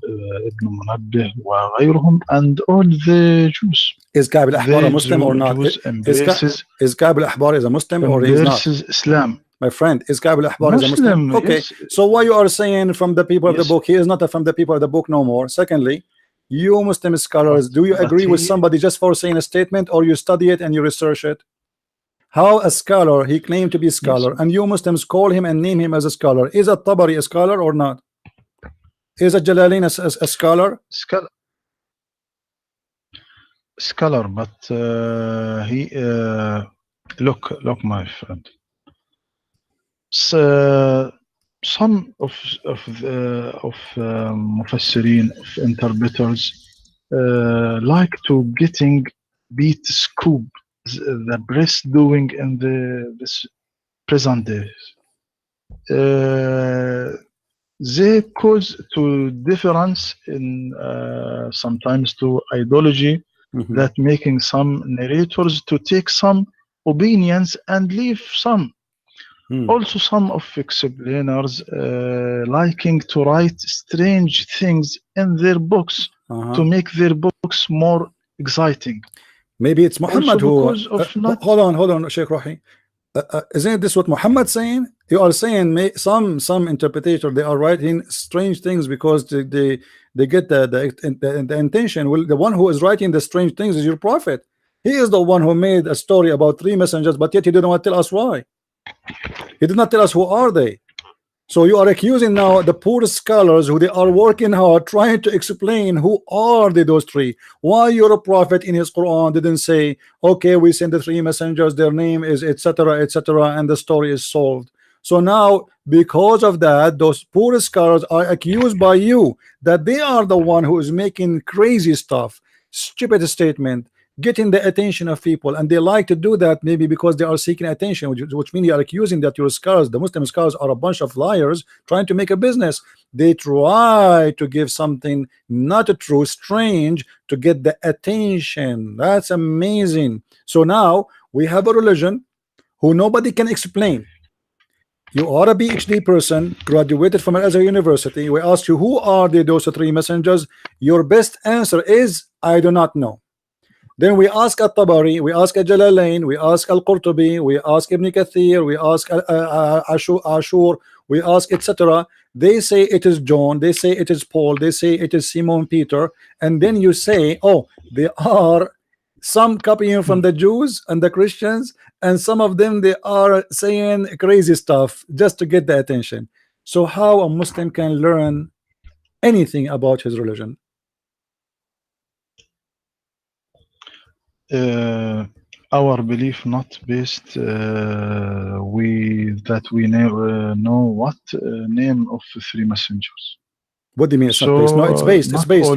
ابن منبه وغيرهم and all the Jews. Is Ka'b al-Ahbar a Muslim or not? Is Ka'b al-Ahbar is a Muslim or he is not? Islam. My friend, is Ka'b al-Ahbar is a Muslim? Okay, yes. So why you are saying from the people of the book, he is not from the people of the book no more? Secondly, you Muslim scholars, do you agree with somebody just for saying a statement, or you study it and you research it? How a scholar, he claimed to be a scholar, yes, and you Muslims call him and name him as a scholar. Is a Tabari a scholar or not? Is a Jalalain a scholar? Scholar, but he look, my friend. So, some of mufassirin, of interpreters, like to getting beat scoop the breast doing in this present days. They cause to difference in sometimes to ideology, that making some narrators to take some opinions and leave some. Also, some of explainers liking to write strange things in their books to make their books more exciting. Maybe it's Muhammad who hold on, Sheikh Rohi. Isn't this what Muhammad saying? You are saying some interpreter, they are writing strange things because they get the intention. Well, the one who is writing the strange things is your prophet. He is the one who made a story about three messengers, but yet he didn't want to tell us why. He did not tell us who are they. So you are accusing now the poor scholars who they are working hard trying to explain who are those three. Why your prophet in his Quran didn't say, okay, we send the three messengers, their name is etc., and the story is solved. So now, because of that, those poor scholars are accused by you that they are the one who is making crazy stuff, stupid statement, getting the attention of people, and they like to do that maybe because they are seeking attention, which means you are accusing that your scholars, the Muslim scholars, are a bunch of liars trying to make a business. They try to give something not true, strange, to get the attention. That's amazing. So now we have a religion who nobody can explain. You are a PhD person, graduated from Azhar University. We ask you, who are those three messengers? Your best answer is, I do not know. Then we ask At-Tabari, we ask Al-Jalalain, we ask Al-Qurtubi, we ask Ibn Kathir, we ask Ashur, we ask etc. They say it is John, they say it is Paul, they say it is Simon Peter, and then you say, oh, they are Some copying from the Jews and the Christians, and some of them they are saying crazy stuff just to get the attention. So how a Muslim can learn anything about his religion? Our belief not based we know what name of three messengers. What do you mean it's not So based? No, it's based. It's not based. all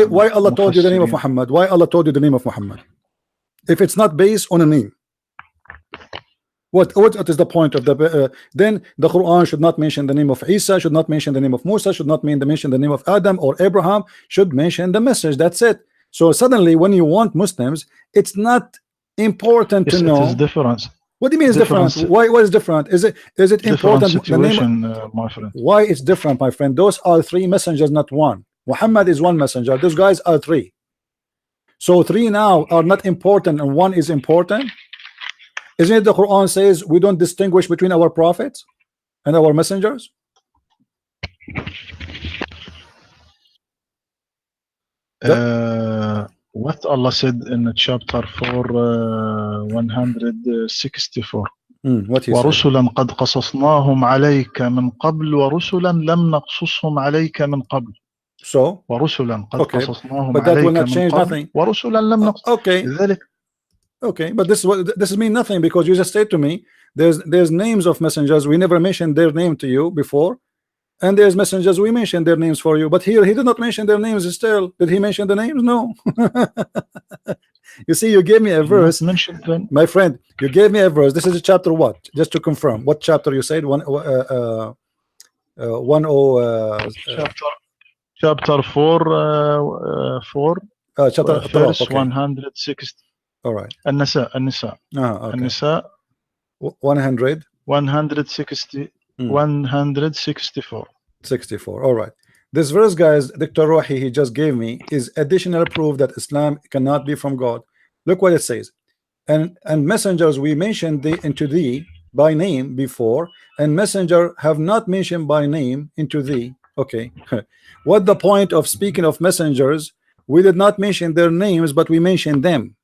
Why Allah told you the name of Mufassirin. Muhammad? Why Allah told you the name of Muhammad? If it's not based on a name, what is the point of the then the Quran should not mention the name of Isa, should not mention the name of Musa, should not mention the name of Adam or Abraham, should mention the message. That's it. So suddenly when you want Muslims, it's not important Yes, to know. it is different. What do you mean it's different? Why is different? Is it important situation, my friend? Why it's different, my friend? Those are three messengers, not one. Muhammad is one messenger. Those guys are three. So three now are not important and one is important. Isn't it the Quran says we don't distinguish between our prophets and our messengers? What Allah said in chapter 4 164 what he ورسلا قد قصصناهم عليك من قبل ورسلا لم نقصصهم عليك من قبل. So ورسلا قد قصصناهم but that will عليك not من change قبل nothing. ورسلا لم نقصص. Okay, but this mean nothing, because you just said to me there's names of messengers, we never mentioned their name to you before, and there's messengers we mentioned their names for you, but here he did not mention their names. Still, did he mention the names? No. You see, you gave me a verse, my friend. You gave me a verse. This is chapter what? Just to confirm, what chapter you said? Chapter 4 chapter verse okay. 160. All right. النساء okay. النساء 100 160 164. 64. All right. This verse, guys, Dr. Rohi he just gave me is additional proof that Islam cannot be from God. Look what it says. And messengers we mentioned into thee by name before, and messenger have not mentioned by name into thee. Okay. What the point of speaking of messengers? We did not mention their names, but we mentioned them.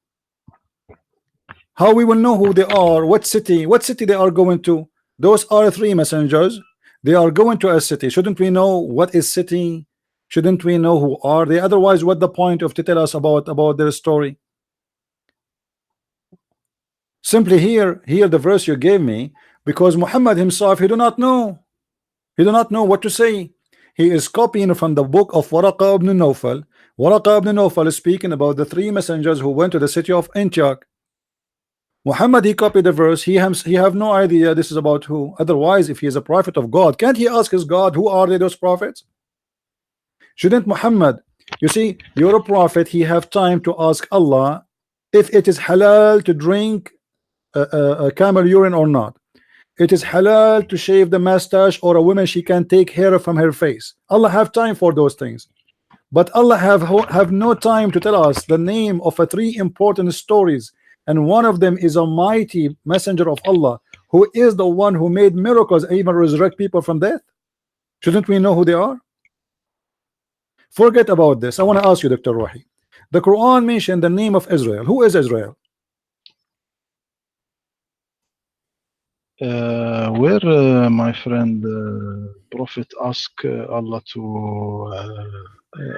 How we will know who they are? What city they are going to? Those are three messengers. They are going to a city. Shouldn't we know what is city? Shouldn't we know who are they? Otherwise, what the point of to tell us about their story? Simply here the verse you gave me, because Muhammad himself, he do not know what to say. He is copying from the book of Waraqa ibn Nawfal. Waraqa ibn Nawfal is speaking about the three messengers who went to the city of Antioch. Muhammad, he copied the verse. He have no idea this is about who. Otherwise, if he is a prophet of God, can't he ask his God, who are they, those prophets? Shouldn't Muhammad, you see, you're a prophet, he have time to ask Allah if it is halal to drink a camel urine or not. It is halal to shave the mustache, or a woman she can take hair from her face. Allah have time for those things. But Allah have no time to tell us the name of three important stories. And one of them is a mighty messenger of Allah, who is the one who made miracles, even resurrect people from death. Shouldn't we know who they are? Forget about this. I want to ask you, Dr. Rohi. The Quran mentioned the name of Israel. Who is Israel? Where my friend Prophet asked Allah to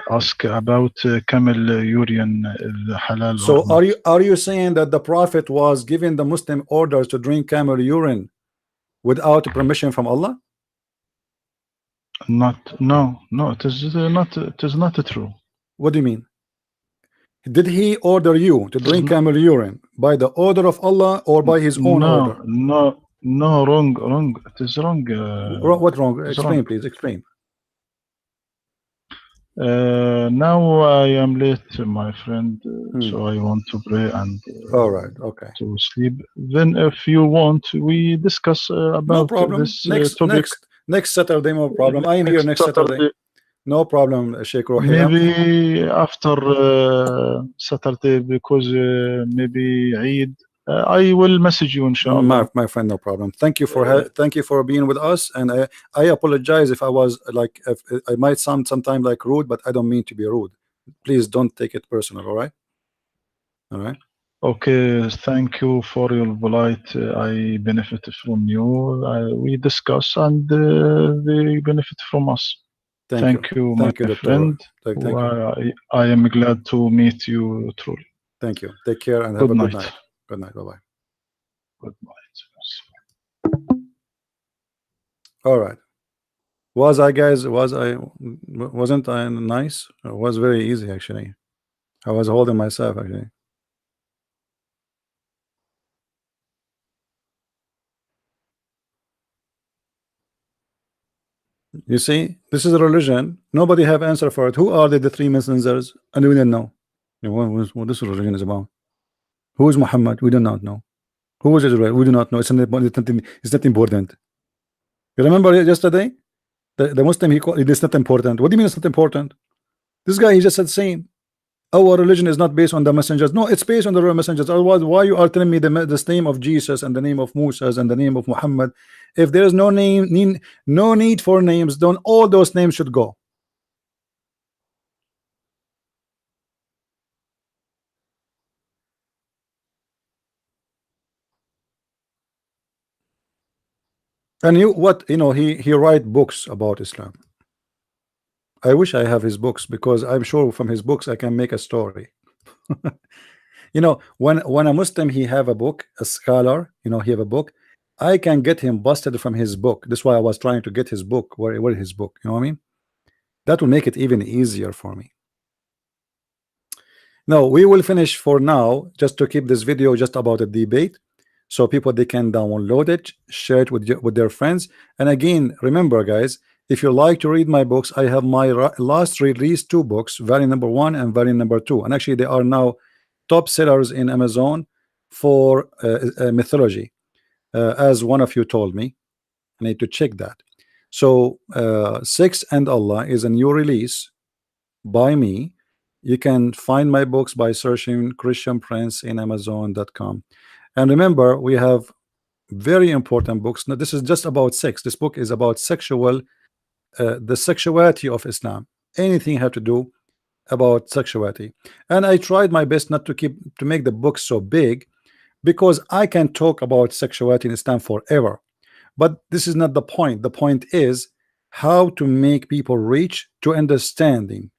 ask about camel urine halal. So are you saying that the Prophet was giving the Muslim orders to drink camel urine without permission from Allah? No, it is not true. What do you mean? Did he order you to drink camel urine by the order of Allah or by his own order? No, wrong. It is wrong. What wrong? Explain, please. Explain. Now I am late, my friend, so I want to pray and all right, okay, to sleep. Then if you want, we discuss about this topic next Saturday. No problem. I am here next Saturday. No problem, Sheikh Rohi. Maybe after Saturday, because maybe Eid. I will message you, inshallah. My friend, no problem. Thank you for being with us, and I apologize if I was like, if I might sound sometime like rude, but I don't mean to be rude. Please don't take it personal. All right. All right. Okay, thank you for your polite. I benefit from you. We discuss and they benefit from us. Thank you. Thank you, my Thank you, Dr. Roy. friend. Thank you. I am glad to meet you truly. Thank you. Take care and have Good a good night. night. Good night. Bye-bye. Good night. All right. Was I, guys, wasn't I nice? It was very easy, actually. I was holding myself, actually. You see, this is a religion. Nobody have answer for it. Who are the three messengers? And we didn't know. You know, what this religion is about. Who is Muhammad? We do not know. Who was Israel? We do not know. It's not important. You remember yesterday? The Muslim, he called it is not important. What do you mean it's not important? This guy, he just said same. Our religion is not based on the messengers. No, it's based on the real messengers. Otherwise, why you are telling me the name of Jesus and the name of Moses and the name of Muhammad? If there is no no need for names, then all those names should go. And he write books about Islam. I wish I have his books, because I'm sure from his books I can make a story. When a Muslim he have a book, a scholar, he have a book, I can get him busted from his book. That's why I was trying to get his book. Where his book? You know what I mean? That will make it even easier for me. No, we will finish for now, just to keep this video just about the debate, so people they can download it, share it with their friends. And again, remember, guys, if you like to read my books, I have my last released two books, variant number 1 and variant number 2, and actually they are now top sellers in Amazon for mythology, as one of you told me. I need to check that. So Sex and Allah is a new release by me. You can find my books by searching Christian Prince in Amazon.com. And remember, we have very important books. Now, this is just about sex. This book is about the sexuality of Islam. Anything have to do about sexuality. And I tried my best not to make the book so big, because I can talk about sexuality in Islam forever. But this is not the point. The point is how to make people reach to understanding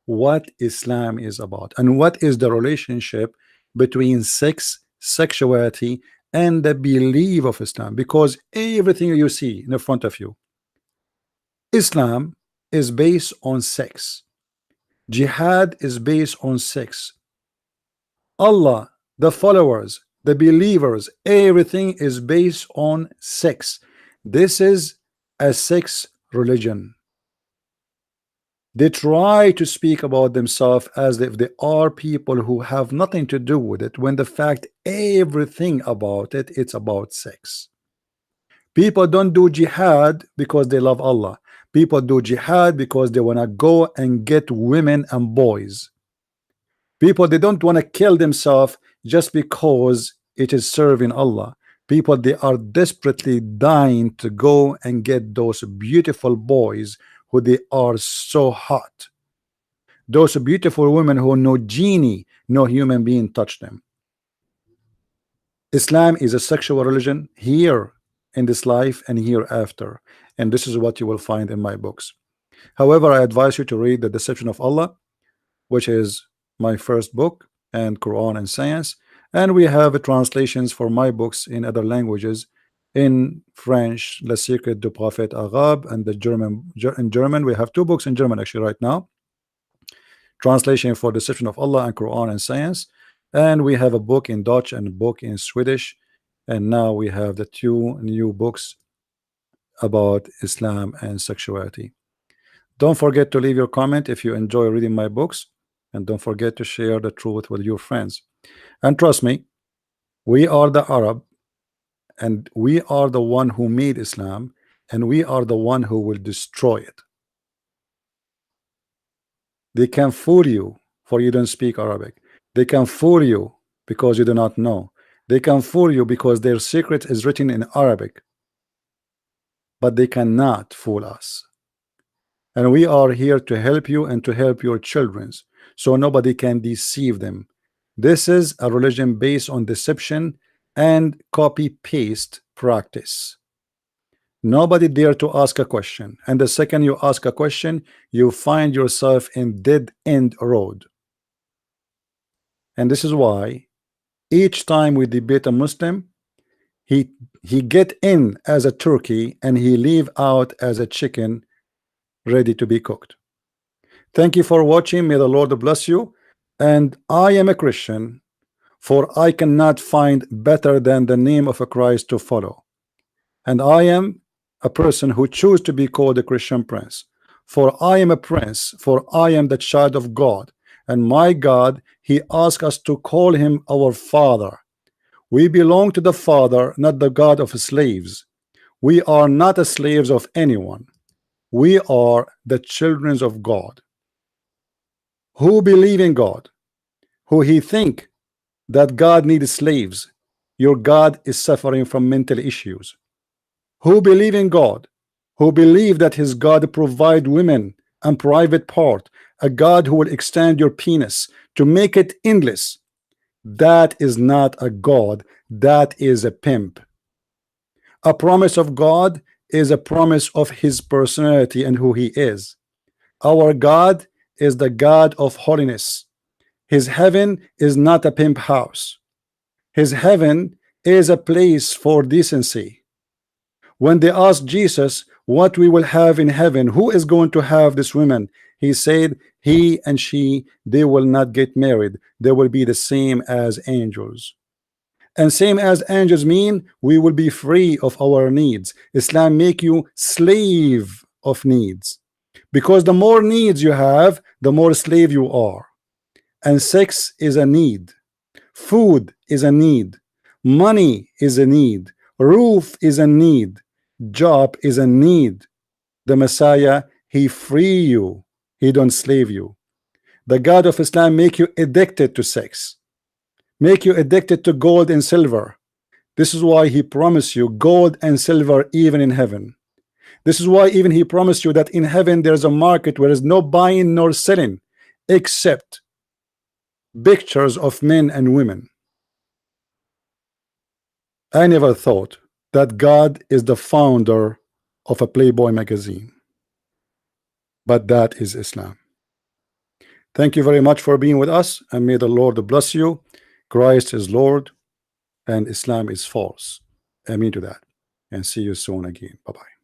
what Islam is about and what is the relationship between sex, sexuality, and the belief of Islam. Because everything you see in front of you, Islam is based on sex. Jihad is based on sex. Allah, the followers, the believers, everything is based on sex. This is a sex religion. They try to speak about themselves as if they are people who have nothing to do with it, when the fact everything about it, it's about sex. People don't do jihad because they love Allah. People do jihad because they want to go and get women and boys. People, they don't want to kill themselves just because it is serving Allah. People, they are desperately dying to go and get those beautiful boys who they are so hot. Those beautiful women who no genie, no human being touch them. Islam is a sexual religion here in this life and hereafter. And this is what you will find in my books. However, I advise you to read The Deception of Allah, which is my first book, and Quran and Science. And we have translations for my books in other languages, in French, Le Secret du Prophète Arabe, and the German. In German, we have two books in German actually right now. Translation for Deception of Allah and Quran and Science. And we have a book in Dutch and a book in Swedish. And now we have the two new books about Islam and sexuality. Don't forget to leave your comment if you enjoy reading my books, and don't forget to share the truth with your friends. And trust me, we are the Arab, and we are the one who made Islam, and we are the one who will destroy it. They can fool you for you don't speak Arabic. They can fool you because you do not know. They can fool you because their secret is written in Arabic, but they cannot fool us. And we are here to help you and to help your children, so nobody can deceive them. This is a religion based on deception and copy-paste practice. Nobody dare to ask a question, and the second you ask a question, you find yourself in dead-end road. And this is why each time we debate a Muslim, he get in as a turkey and he leave out as a chicken ready to be cooked. Thank you for watching. May the Lord bless you. And I am a Christian, for I cannot find better than the name of a Christ to follow. And I am a person who choose to be called a Christian prince, for I am a prince, for I am the child of God, and my God, he asked us to call him our Father. We belong to the Father, not the God of slaves. We are not the slaves of anyone. We are the children of God who believe in God, who he think that God needs slaves. Your God is suffering from mental issues. Who believe in God, who believe that his God provide women and private part, a God who will extend your penis to make it endless. That is not a God, that is a pimp. A promise of God is a promise of his personality and who he is. Our God is the God of holiness. His heaven is not a pimp house. His heaven is a place for decency. When they asked Jesus what we will have in heaven, who is going to have this woman, he said he and she, they will not get married. They will be the same as angels. And same as angels mean we will be free of our needs. Islam make you slave of needs, because the more needs you have, the more slave you are. And sex is a need, food is a need, money is a need, roof is a need, job is a need. The Messiah, he free you, he don't slave you. The God of Islam make you addicted to sex, make you addicted to gold and silver. This is why he promised you gold and silver even in heaven. This is why even he promised you that in heaven there's a market where there's no buying nor selling except pictures of men and women. I never thought that God is the founder of a Playboy magazine, but that is Islam. Thank you very much for being with us, and may the Lord bless you. Christ is Lord and Islam is false. Amen to that, and see you soon again. Bye-bye.